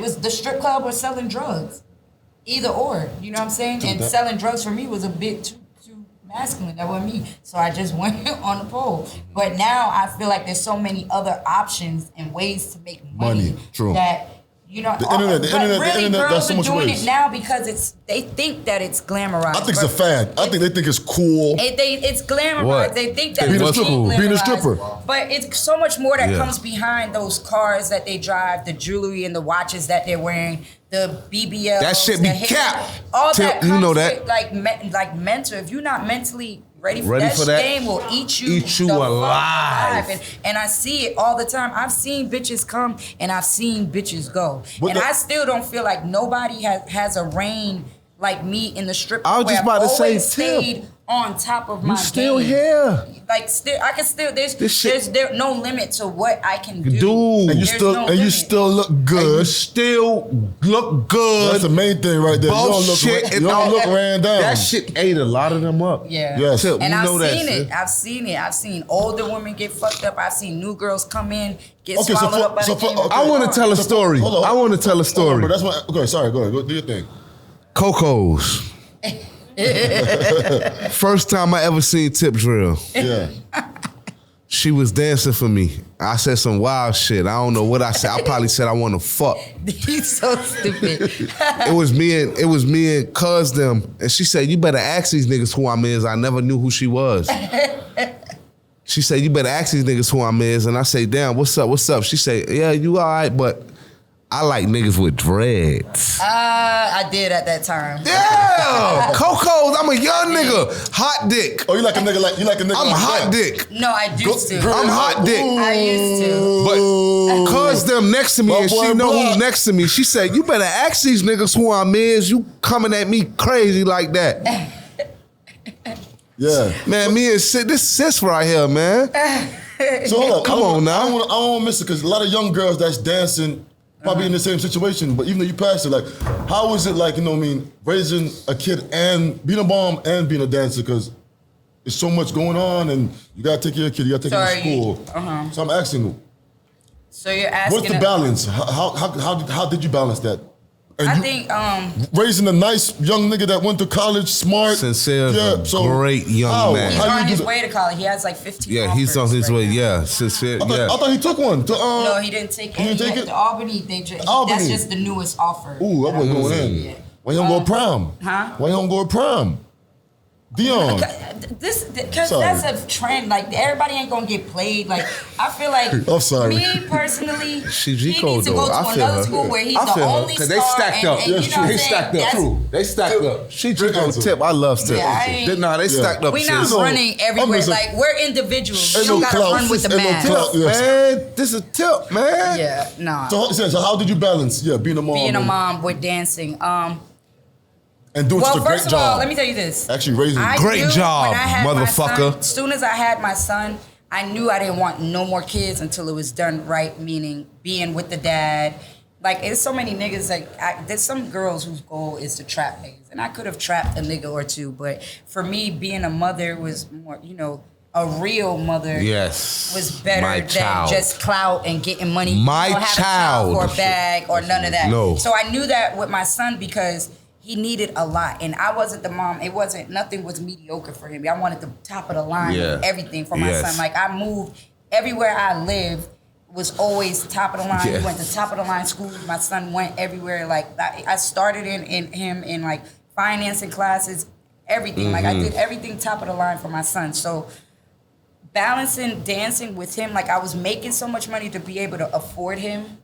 was the strip club or selling drugs, either or. You know what I'm saying? And selling drugs for me was a bit too masculine. That wasn't me. So I just went on the pole. But now I feel like there's so many other options and ways to make money. True. That the internet. Girls are doing it now because they think that it's glamorized. I think it's a fad. I think they think it's cool. It's glamorized. What? They think that being it's cool. Being a stripper. But it's so much more that comes behind those cars that they drive, the jewelry and the watches that they're wearing, the BBL. That shit be capped. All that comes you know that. with, like mental. If you're not mentally ready for that game will eat you alive. And I see it all the time. I've seen bitches come and I've seen bitches go. I still don't feel like nobody has a reign like me in the strip. I was just about to say, stayed on top of my game. You still here. Like I can still there's no limit to what I can do. And you still look good. You still look good. That's the main thing right there. You don't look ran down. That shit ate a lot of them up. Yeah. Yes. And I've seen it. I've seen older women get fucked up. I've seen new girls come in, get swallowed up by the game. I want to tell a story. I want to tell a story. But that's what. Okay, sorry. Go ahead. Go do your thing. Coco's. First time I ever seen Tip drill. Yeah. She was dancing for me. I said some wild shit. I don't know what I said. I probably said I want to fuck. He's so stupid. It was me and cuz them. And she said, you better ask these niggas who I'm is. I never knew who she was. She said, you better ask these niggas who I'm is. And I say, damn, what's up? She said, yeah, you all right, but I like niggas with dreads. I did at that time. Yeah, Coco's. I'm a young nigga, hot dick. Oh, you like a nigga like I'm hot dick. No, I used to. I'm hot dick. I used to. But cuz them next to me and she know who's next to me. She said, you better ask these niggas who I'm is. You coming at me crazy like that. Yeah. Man, me and this sis right here, man. So hold up. Come on now. I don't want to miss it because a lot of young girls that's dancing probably in the same situation, but even though you passed it, like, how is it like, you know what I mean, raising a kid and being a mom and being a dancer? Because there's so much going on and you gotta take care of your kid, you gotta take him to school. So I'm asking you. So you're asking. What's the balance? How did you balance that? And I think raising a nice young nigga that went to college, smart, sincere, great young man. He's on his way to college. He has like 15. Yeah, he's on his way. Yeah, sincere. I thought he took one. No, he didn't take it. He didn't take it. To Albany, that's just the newest offer. Ooh, I wasn't going in. Yeah. Why you don't go to prom? Huh? Why you don't go to prom? Dion. Because that's a trend. Like, everybody ain't gonna get played. Like, I feel like I'm sorry. Me personally, he G needs to go to another school where he's the only star. Because they stacked up. They stacked up. True. They stacked up. She G-Code Tip. I love Tip. They stacked up. We're not running everywhere. Like, we're individuals. You don't gotta run with the mass. Man, this is Tip, man. Yeah, nah. So how did you balance? Yeah, being a mom. Being a mom with dancing. And doing such a great job. Well, first of all, let me tell you this. Actually raising great job, motherfucker. As soon as I had my son, I knew I didn't want no more kids until it was done right, meaning being with the dad. Like, there's so many niggas, like, there's some girls whose goal is to trap niggas. And I could have trapped a nigga or two, but for me, being a mother was more, you know, a real mother was better than just clout and getting money. My child. Or a bag or none of that. No. So I knew that with my son because he needed a lot, and I wasn't the mom. Nothing was mediocre for him. I wanted the top of the line of everything for my son. Like, I moved everywhere I lived was always top of the line. We went to top of the line schools. My son went everywhere. Like, I started in him in like financing classes, everything. Like, I did everything top of the line for my son. So balancing dancing with him, like, I was making so much money to be able to afford him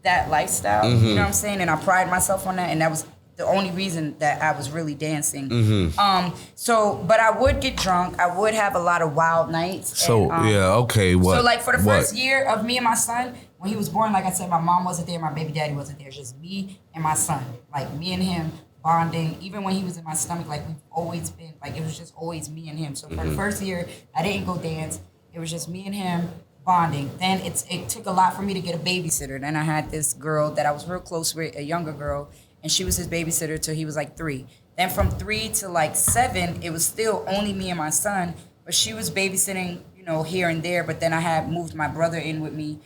that lifestyle. You know what I'm saying? And I pride myself on that, and that was the only reason that I was really dancing. But I would get drunk. I would have a lot of wild nights. So, what? So, like, for the first year of me and my son, when he was born, like I said, my mom wasn't there, my baby daddy wasn't there. Just me and my son. Like, me and him bonding. Even when he was in my stomach, like, we've always been, like, it was just always me and him. So, for the first year, I didn't go dance. It was just me and him bonding. Then it took a lot for me to get a babysitter. Then I had this girl that I was real close with, a younger girl, and she was his babysitter till he was like 3. Then from 3 to like 7, it was still only me and my son, but she was babysitting, you know, here and there. But then I had moved my brother in with me,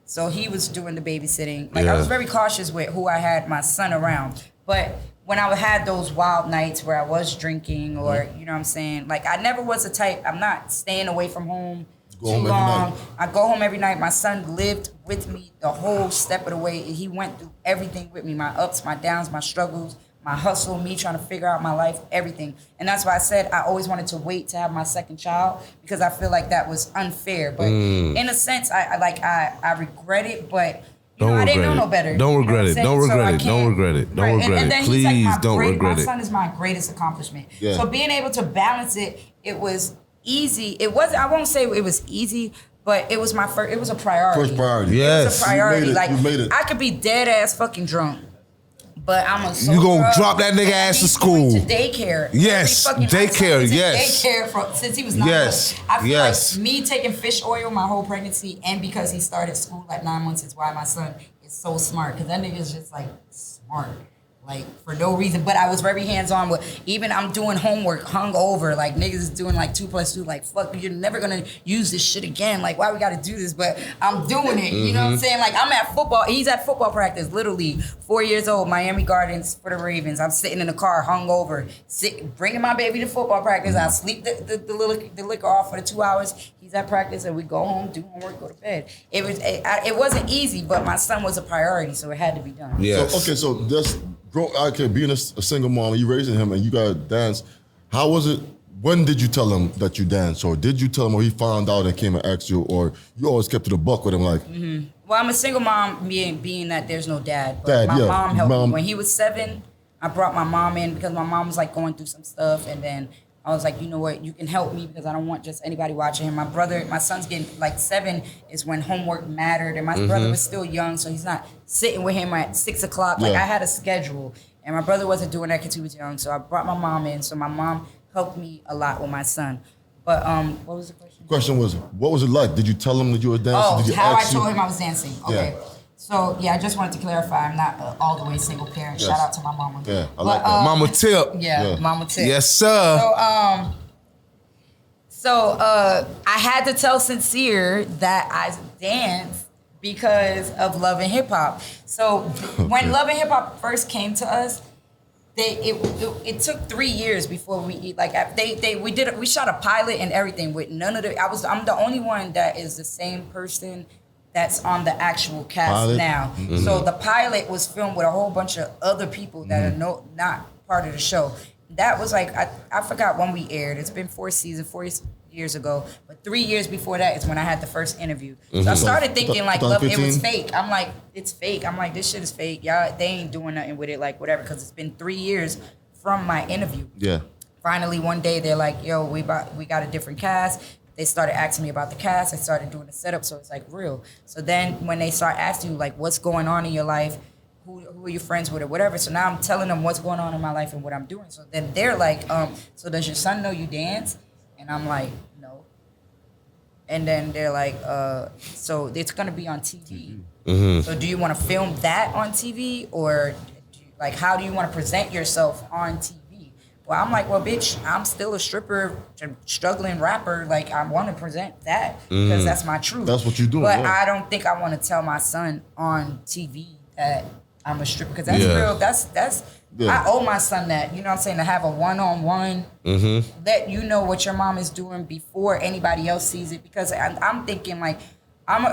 so he was doing the babysitting. Like, I was very cautious with who I had my son around. But when I had those wild nights where I was drinking, or you know what I'm saying, like, I never was the type. I'm not staying away from home too long. I go home every night. My son lived with me the whole step of the way. He went through everything with me, my ups, my downs, my struggles, my hustle, me trying to figure out my life, everything. And that's why I said I always wanted to wait to have my second child, because I feel like that was unfair. But in a sense, I regret it, but I didn't know no better. Don't regret it. Don't regret it. Don't regret it. Don't regret it. Please don't regret it. My son is my greatest accomplishment. So being able to balance it, it was easy. It wasn't, I won't say it was easy, but it was it was a priority. First priority. Yes. It was a priority. You made it. I could be dead ass fucking drunk, but I'm a You gonna drop that nigga ass to school. To daycare. Yes. Daycare, yes. Daycare since he was 9 months. I feel like me taking fish oil my whole pregnancy, and because he started school at 9 months, is why my son is so smart. Because that nigga is just like smart. Like, for no reason. But I was very hands-on with, even I'm doing homework hungover. Like, niggas is doing like 2 + 2. Like, fuck, you're never gonna use this shit again. Like, why we gotta do this? But I'm doing it. You know what I'm saying? Like, I'm at football. He's at football practice, literally 4 years old, Miami Gardens for the Ravens. I'm sitting in the car hungover, bringing my baby to football practice. I sleep the liquor off for the 2 hours. He's at practice, and we go home, do homework, go to bed. It wasn't easy, but my son was a priority, so it had to be done. Yes. So that's being a single mom, you raising him, and you got to dance. How was it? When did you tell him that you dance, or did you tell him, or he found out and came and asked you, or you always kept it a buck with him, like? Well, I'm a single mom, being that there's no dad. But my mom helped me. When he was 7, I brought my mom in because my mom was like going through some stuff, and then I was like, you know what, you can help me because I don't want just anybody watching him. My son's getting like 7 is when homework mattered, and my brother was still young, so he's not sitting with him at 6 o'clock. Like, I had a schedule, and my brother wasn't doing that because he was young, so I brought my mom in. So my mom helped me a lot with my son. But what was the question? Question was, what was it like? Did you tell him that you were dancing? Oh, Did you how I ask told him I was dancing. Okay. Yeah. So yeah, I just wanted to clarify. I'm not all the way single parent. Yes. Shout out to my mama. Yeah, I like that. Mama Tip. Yeah, Mama Tip. Yes, sir. So I had to tell Sincere that I danced because of Love and Hip Hop. So when Love and Hip Hop first came to us, it took 3 years before we we shot a pilot and everything with none of the. I'm the only one that is the same person that's on the actual cast Pilot? now. Mm-hmm. So the pilot was filmed with a whole bunch of other people that are not part of the show. That was like, I forgot when we aired. It's been 4 years ago. But 3 years before that is when I had the first interview. So I started thinking like, look, it was fake. I'm like, it's fake. I'm like, this shit is fake. Y'all, they ain't doing nothing with it, like whatever, because it's been 3 years from my interview. Yeah. Finally, one day they're like, yo, we got a different cast. They started asking me about the cast. I started doing the setup, so it's like real. So then when they start asking you like, what's going on in your life, who are you friends with or whatever. So now I'm telling them what's going on in my life and what I'm doing. So then they're like, so does your son know you dance? And I'm like, no. And then they're like, so it's gonna be on TV. Mm-hmm. So do you want to film that on TV, or how do you want to present yourself on TV? Well, I'm like, well, bitch, I'm still a stripper, struggling rapper. Like, I want to present that because that's my truth. That's what you're doing. But yeah. I don't think I want to tell my son on TV that I'm a stripper, because that's real. That's I owe my son that. You know what I'm saying? To have a one-on-one, let you know what your mom is doing before anybody else sees it. Because I'm thinking like,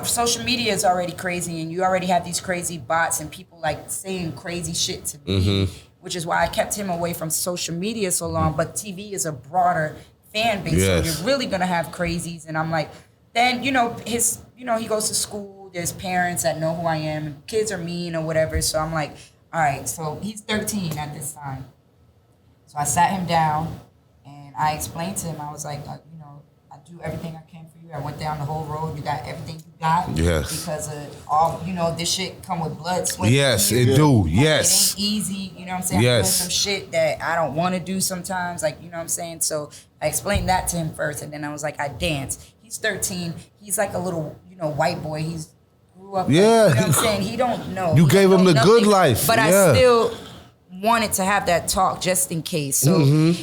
social media is already crazy, and you already have these crazy bots and people like saying crazy shit to me, which is why I kept him away from social media so long. But TV is a broader fan base, so you're really gonna have crazies. And I'm like, then he goes to school. There's parents that know who I am, and kids are mean or whatever. So I'm like, all right. So he's 13 at this time. So I sat him down and I explained to him. I was like, I do everything I can for you. I went down the whole road. You got everything you got. Yes. Because of all, this shit come with blood, sweat. Yes, it do. It Yes. ain't easy. You know what I'm saying? Yes. I'm doing some shit that I don't want to do sometimes. Like, you know what I'm saying? So I explained that to him first, and then I was like, I dance. He's 13. He's like a little, white boy. He's grew up. Yeah. Like, you know what I'm saying? He don't know. You He gave don't him the know good nothing. life. But I still wanted to have that talk just in case. So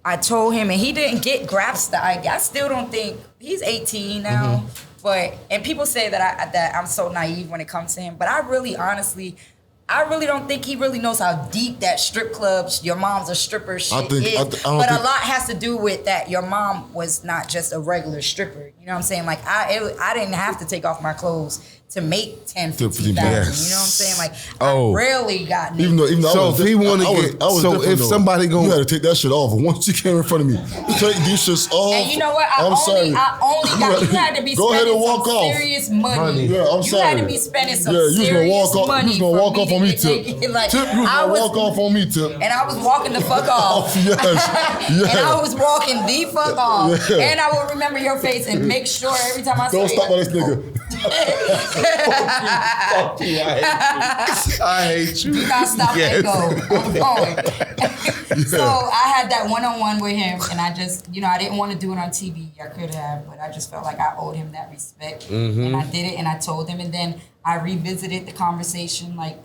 I told him, and he didn't grasp the idea. I still don't think he's 18 now, and people say that I'm so naive when it comes to him. But I really, honestly, don't think he really knows how deep that strip clubs, your mom's a stripper shit is. A lot has to do with that. Your mom was not just a regular stripper. You know what I'm saying? Like I didn't have to take off my clothes to make 10, 15,000. Yes. You know what I'm saying? Like I rarely got even though so if he want to get, so if somebody go, you had to take that shit off. Once you came in front of me, take these shits off. And you know what? I only got. You had to be go ahead and spending walk some off. serious money. Yeah, I'm sorry. You had to be spending some you serious money. You was gonna walk off on me, Tip. Tip, you was gonna walk off on me, Tip. And I was walking the fuck off. Yes. And I was walking the fuck off. Yeah. And I will remember your face and make sure every time I don't stop by this nigga. Fuck you, I hate you. Do not stop and go. I'm going. So I had that one-on-one with him, and I just, I didn't want to do it on TV. I could have, but I just felt like I owed him that respect. And I did it, and I told him, and then I revisited the conversation like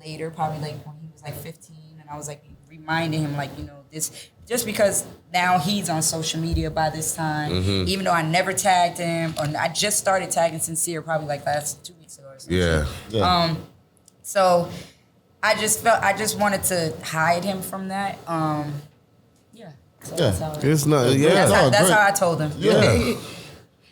later, probably like when he was like 15, and I was like reminding him like, this, just because now he's on social media by this time, even though I never tagged him, or I just started tagging Sincere probably like last 2 weeks ago or something. Yeah. So I just wanted to hide him from that. So that's how it's not. Yeah. That's how I told him. Yeah.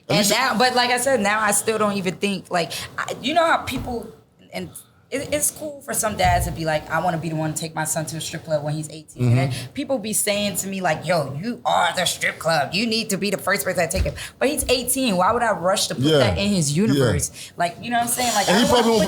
And now, but like I said, now I still don't even think like, you know how people, and it's cool for some dads to be like, I want to be the one to take my son to a strip club when he's 18. And then people be saying to me like, yo, you are the strip club. You need to be the first person to take him. But he's 18. Why would I rush to put that in his universe? Yeah. Like, you know what I'm saying? Like, and he probably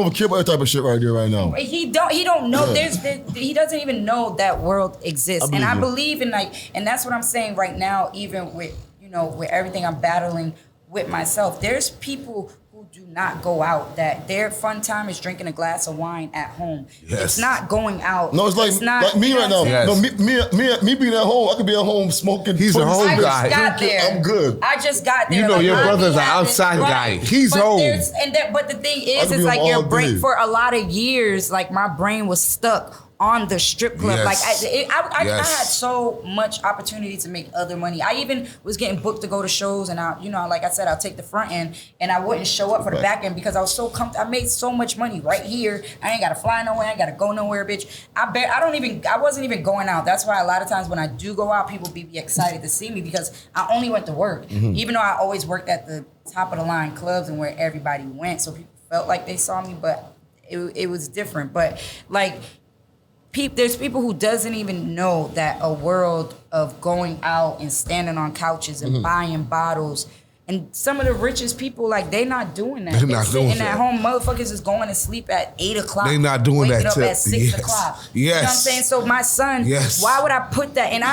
don't care about that type of shit right there right now. He don't know. He doesn't even know that world exists. I believe in like, and that's what I'm saying right now, even with, with everything I'm battling with myself. There's people who who do not go out, that their fun time is drinking a glass of wine at home. Yes. It's not going out. No, it's like me right now. Yes. No, me being at home, I could be at home smoking. He's a home I guy. just got there. I'm good. I just got there. You know, like, your I brother's be an having- outside guy. He's but home. But the thing is, could it's be like home your all brain day. for a lot of years. Like my brain was stuck on the strip club. Yes. I Yes. had so much opportunity to make other money. I even was getting booked to go to shows, and like I said, I'll take the front end, and I wouldn't show up for the back end because I was so comfortable. I made so much money right here. I ain't gotta fly nowhere. I ain't gotta go nowhere, bitch. I wasn't even going out. That's why a lot of times when I do go out, people be excited to see me because I only went to work. Even though I always worked at the top of the line clubs and where everybody went, so people felt like they saw me, but it was different. But like, there's people who doesn't even know that a world of going out and standing on couches and buying bottles, and some of the richest people, like, they not doing that. They're not doing sitting that. at home. Motherfuckers is going to sleep at 8 o'clock. They not doing waking that up till- at 6 yes. o'clock. Yes. You know what I'm saying? So my son, Yes. why would I put that? And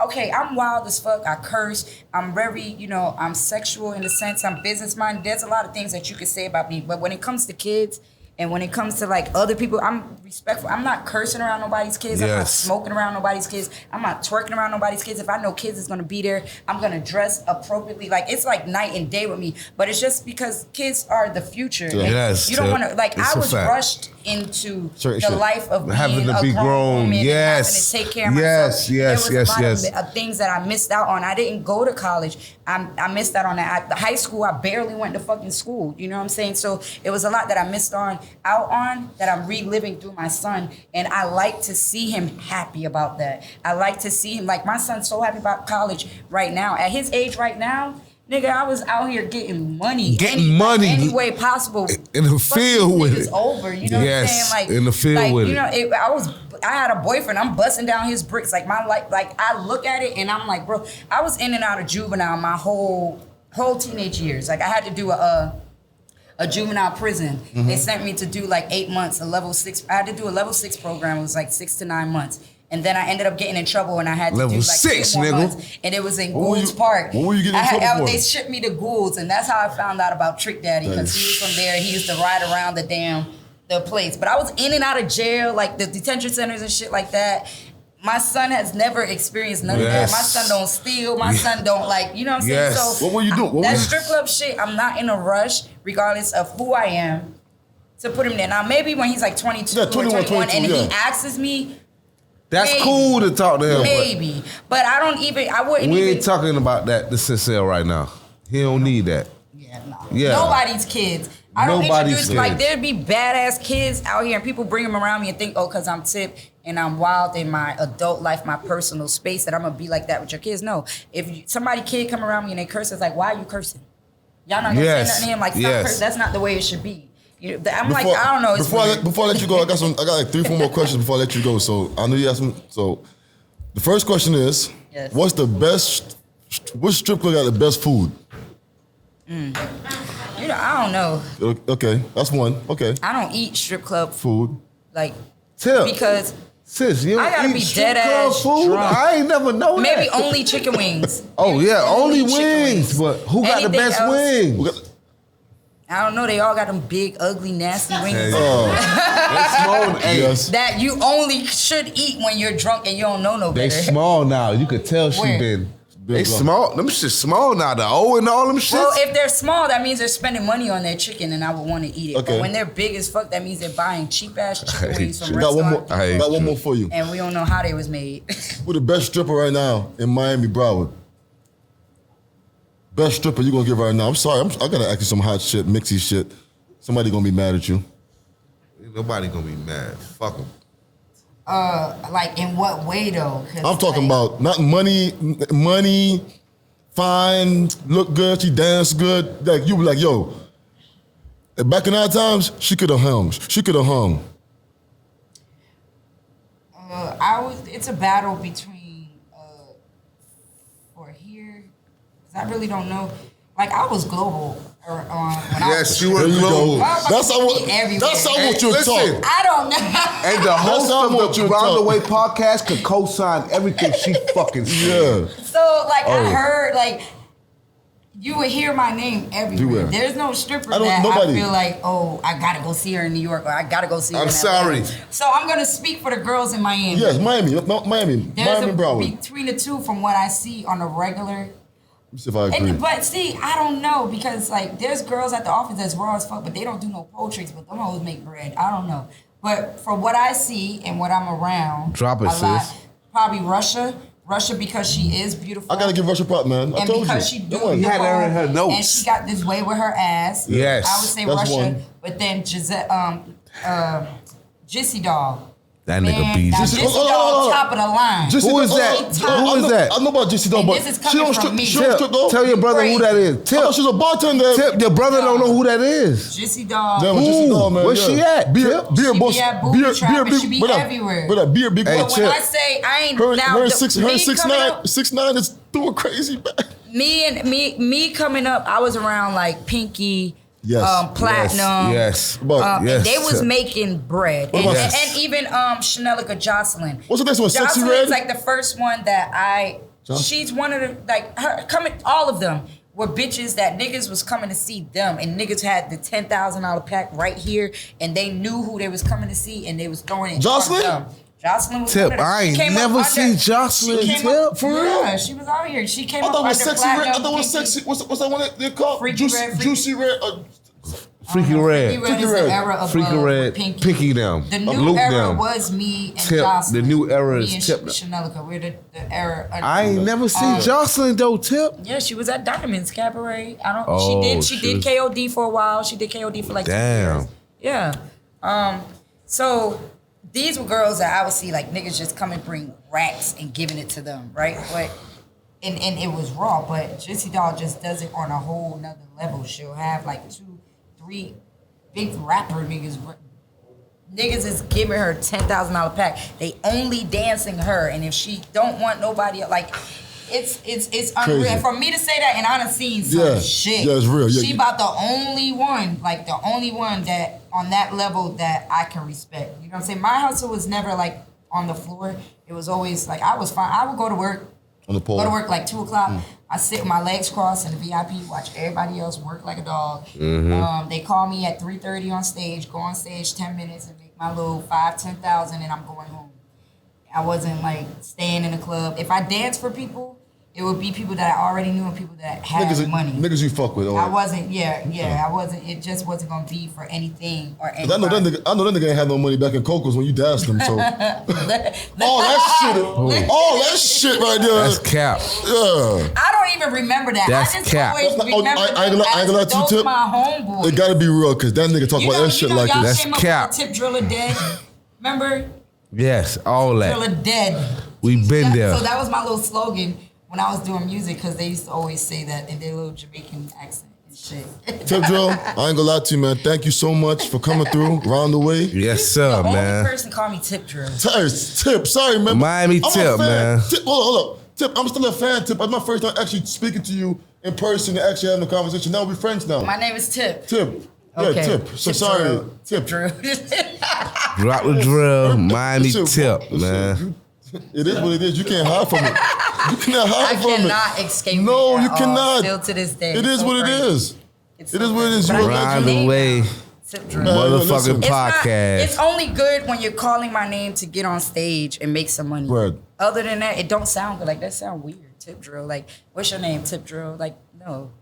okay, I'm wild as fuck. I curse. I'm very, I'm sexual in the sense I'm business minded. There's a lot of things that you could say about me, but when it comes to kids, and when it comes to like other people, I'm respectful. I'm not cursing around nobody's kids. I'm not Yes. smoking around nobody's kids. I'm not twerking around nobody's kids. If I know kids is gonna be there, I'm gonna dress appropriately. Like, it's like night and day with me. But it's just because kids are the future. Yeah. And Yes, you don't want to, like, it's I a was fact. rushed into Certain the shit. life of Having being to a be grown grown. woman Yes. and having to take care of Yes, myself. yes, There was a lot yes. of things that I missed out on. I didn't go to college. I missed out on that. The high school, I barely went to fucking school. You know what I'm saying? So it was a lot that I missed out on that I'm reliving through my son. And I like to see him happy about that. I like to see him, like, my son's so happy about college right now. At his age right now, nigga, I was out here getting money. Any way possible. In the Fuck field these with niggas it. over, you know Yes, what I'm saying? Like, in the field with it. I had a boyfriend. I'm busting down his bricks. Like, my life, like, I look at it and I'm like, bro, I was in and out of juvenile my whole teenage years. Like, I had to do a juvenile prison. They sent me to do like 8 months, a level 6. I had to do a level 6 program. It was like 6 to 9 months. And then I ended up getting in trouble and I had to Level do like 6, 2 more nigga. months. And it was in What were Gould's you- Park. what were you getting in trouble for? They shipped me to Gould's, and that's how I found out about Trick Daddy, because he was from there. He used to ride around the place. But I was in and out of jail, like the detention centers and shit like that. My son has never experienced none of that. Yes. My son don't steal. My son don't, like, you know what I'm saying? Yes. So What were you doing? What that were you- strip club shit, I'm not in a rush, regardless of who I am, to put him there. Now, maybe when he's like 22 Yeah, or 21, 21 and 22, he yeah. asks me, That's maybe. cool to talk to him. maybe. But I But wouldn't we even. ain't talking about that to Cecile right now. He don't need that. Yeah, no. Yeah. Nobody's kids. I don't Nobody's introduce, like, kids. there'd be badass kids out here and people bring them around me and think, oh, because I'm Tip and I'm wild in my adult life, my personal space, that I'm going to be like that with your kids. No. If somebody kid come around me and they curse, it's like, why are you cursing? Y'all not going to Yes. say nothing to him? Like, stop Yes. cursing. That's not the way it should be. I'm like, I don't know. It's weird. Before I let you go, I got like 3-4 more questions before I let you go. So I know you asked me. So the first question is, Yes. which strip club got the best food? I don't know. Okay, that's one. Okay, I don't eat strip club food. like, Tip. because Sis, you I don't gotta eat be strip dead club ass food? drunk. I ain't never know maybe that. only chicken wings. Oh yeah, only chicken wings. But who got the Anything best else? wings? We got- I don't know. They all got them big, ugly, nasty wings. Hey. Oh, They small. Hey, yes. That you only should eat when you're drunk and you don't know no They better. small now. You could tell she Where? been. Big They lump. small. Them shit small now. The O and all them shit. Well, if they're small, that means they're spending money on their chicken, and I would want to eat it. Okay. But when they're big as fuck, that means they're buying cheap ass chicken hate wings from you. got one more. restaurants, I hate Got one you. more for you. and we don't know how they was made. Who the best stripper right now in Miami, Broward? Best stripper you gonna give right now? I'm sorry, I gotta ask you some hot shit, mixy shit. Somebody gonna be mad at you. Ain't nobody gonna be mad. Fuck them. Like, in what way though? 'Cause, I'm talking like, about not money, fine, look good, she dance good. Like you be like, yo. Back in our times, she could have hung. She could have hung. It's a battle between for here, 'cause I really don't know. Like, I was global. When I Yes, was you were There you global. go. That's how. Everywhere. That's how Hey, what you listen. talk. I don't know. And the host how of much the you Round the talk. Way podcast could co-sign everything she fucking said. Yeah. So, like, Oh. I heard, like, You would hear my name everywhere. There's no stripper that I feel like, oh, I gotta go see her in New York, or I gotta go see her in sorry. Atlanta. So I'm gonna speak for the girls in Miami. Yes, Miami, Broward. Between the two, from what I see on a regular. Let me see if I agree. But see, I don't know, because like there's girls at the office that's raw as fuck, but they don't do no pole tricks, but them hoes make bread. I don't know. But from what I see and what I'm around, drop it, sis. Probably Russia, because she is beautiful. I gotta give Russia props, man. I told you. Because she do you had her in her notes. And she got this way with her ass. Yes. I would say That's Russia, one. but then Jissy Doll. That nigga be Jissy Doll, top of the line. Who is that? Who is that? I know about Jissy Doll, but this is coming from me. She don't strip though. Tell your brother who that is. Tip. She's a bartender. Tip, your brother don't know who that is. Jissy Doll. Yeah, Jissy Doll, man. Where's she at? Beer boss. She be everywhere. But that beer big. Hey, But when I say I ain't her now, 6'9" is doing crazy bad. Me coming up, I was around like Pinky. Yes. Platinum. Yes. And they was making bread. And even Chanelica Jocelyn. What's the next one? Sexy Red? Jocelyn's like the first one that she's one of the, like, her coming, all of them were bitches that niggas was coming to see them, and niggas had the $10,000 pack right here, and they knew who they was coming to see, and they was throwing it. Jocelyn? Jocelyn was Tip, I ain't never seen Jocelyn Tip, for real? Yeah, she was out here. She came up under Sexy Red. I thought it was Sexy. What's that one they called? Juicy Red. Freaky Red. Freaky Red is the era of Freaky Red. Pinky them. The new era was me and Tip. Jocelyn. The new era is Tip. Chanelica. We're the era. I ain't never seen Jocelyn though, Tip. Yeah, she was at Diamonds Cabaret. She did KOD for a while. She did KOD for like 2 years. Yeah. So these were girls that I would see like niggas just come and bring racks and giving it to them, right? But and it was raw, but Jissy Doll just does it on a whole nother level. She'll have like 2, 3 big rapper niggas. Niggas is giving her $10,000 pack. They only dancing her, and if she don't want nobody else, like it's unreal. Crazy. And for me to say that, and I done seen some shit. Yeah, it's real. She about the only one that on that level that I can respect. You know what I'm saying? My hustle was never like on the floor. It was always like I was fine. I would go to work. On the pole. Go to work like 2 o'clock. I sit with my legs crossed in the VIP, watch everybody else work like a dog. They call me at 3:30 on stage, go on stage 10 minutes and make my little 5,000-10,000, and I'm going home. I wasn't like staying in a club. If I danced for people, it would be people that I already knew and people that had money. Niggas you fuck with. I wasn't, I wasn't, it just wasn't gonna be for anything or anything. I know that nigga ain't had no money back in Coco's when you danced him, so. all that shit right there. That's cap. Yeah. I don't even remember that. That's I just cap. always remember I ain't gonna lie to you, Tip. My homeboy. It gotta be real, cause that nigga talk about that shit like y'all this. came That's up cap. with the Tip Driller Dead. Remember? Yes, all that. Driller Dead. We've been there. So that was my little slogan when I was doing music, because they used to always say that in their little Jamaican accent and shit. Tip Drill, I ain't gonna lie to you, man. Thank you so much for coming through, round the way. Yes, sir, the man. only person called me Tip Drill. Tip, sorry, man. Miami Tip, man. Tip, hold up. Tip, I'm still a fan, Tip. It's my first time actually speaking to you in person and actually having a conversation. Now we're friends now. My name is Tip. Tip. Okay. Yeah, Tip. So Tip sorry. Drill. Tip. Drill. Drop the drill, Miami Tip, man. It is what it is. You can't hide from it. You cannot hide from it. I cannot escape it. No, you at all. cannot. Still to this day. It is what it is. It is what it is. But You're a Round legend. the way, Tip Drill. motherfucking It's not- podcast. It's only good when you're calling my name to get on stage and make some money. Word. Other than that, it don't sound good. Like, that sound weird. Tip Drill. Like, what's your name? Tip Drill. Like, no.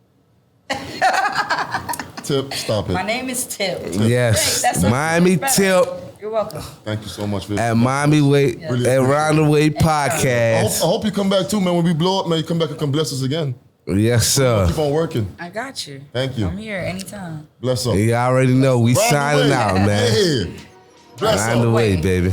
Tip, stop it. My name is Tip. Yes, That's Miami Tip You're welcome. Thank you so much, Vic. at Miami Way, at Round the Way I podcast. hope you come back too, man. When we blow up, man, you come back and come bless us again. Yes, sir. Keep on working. I got you. Thank you. I'm here anytime. Bless up. You already know we Round the signing way. out, man. Hey. Bless Round the up. way, baby.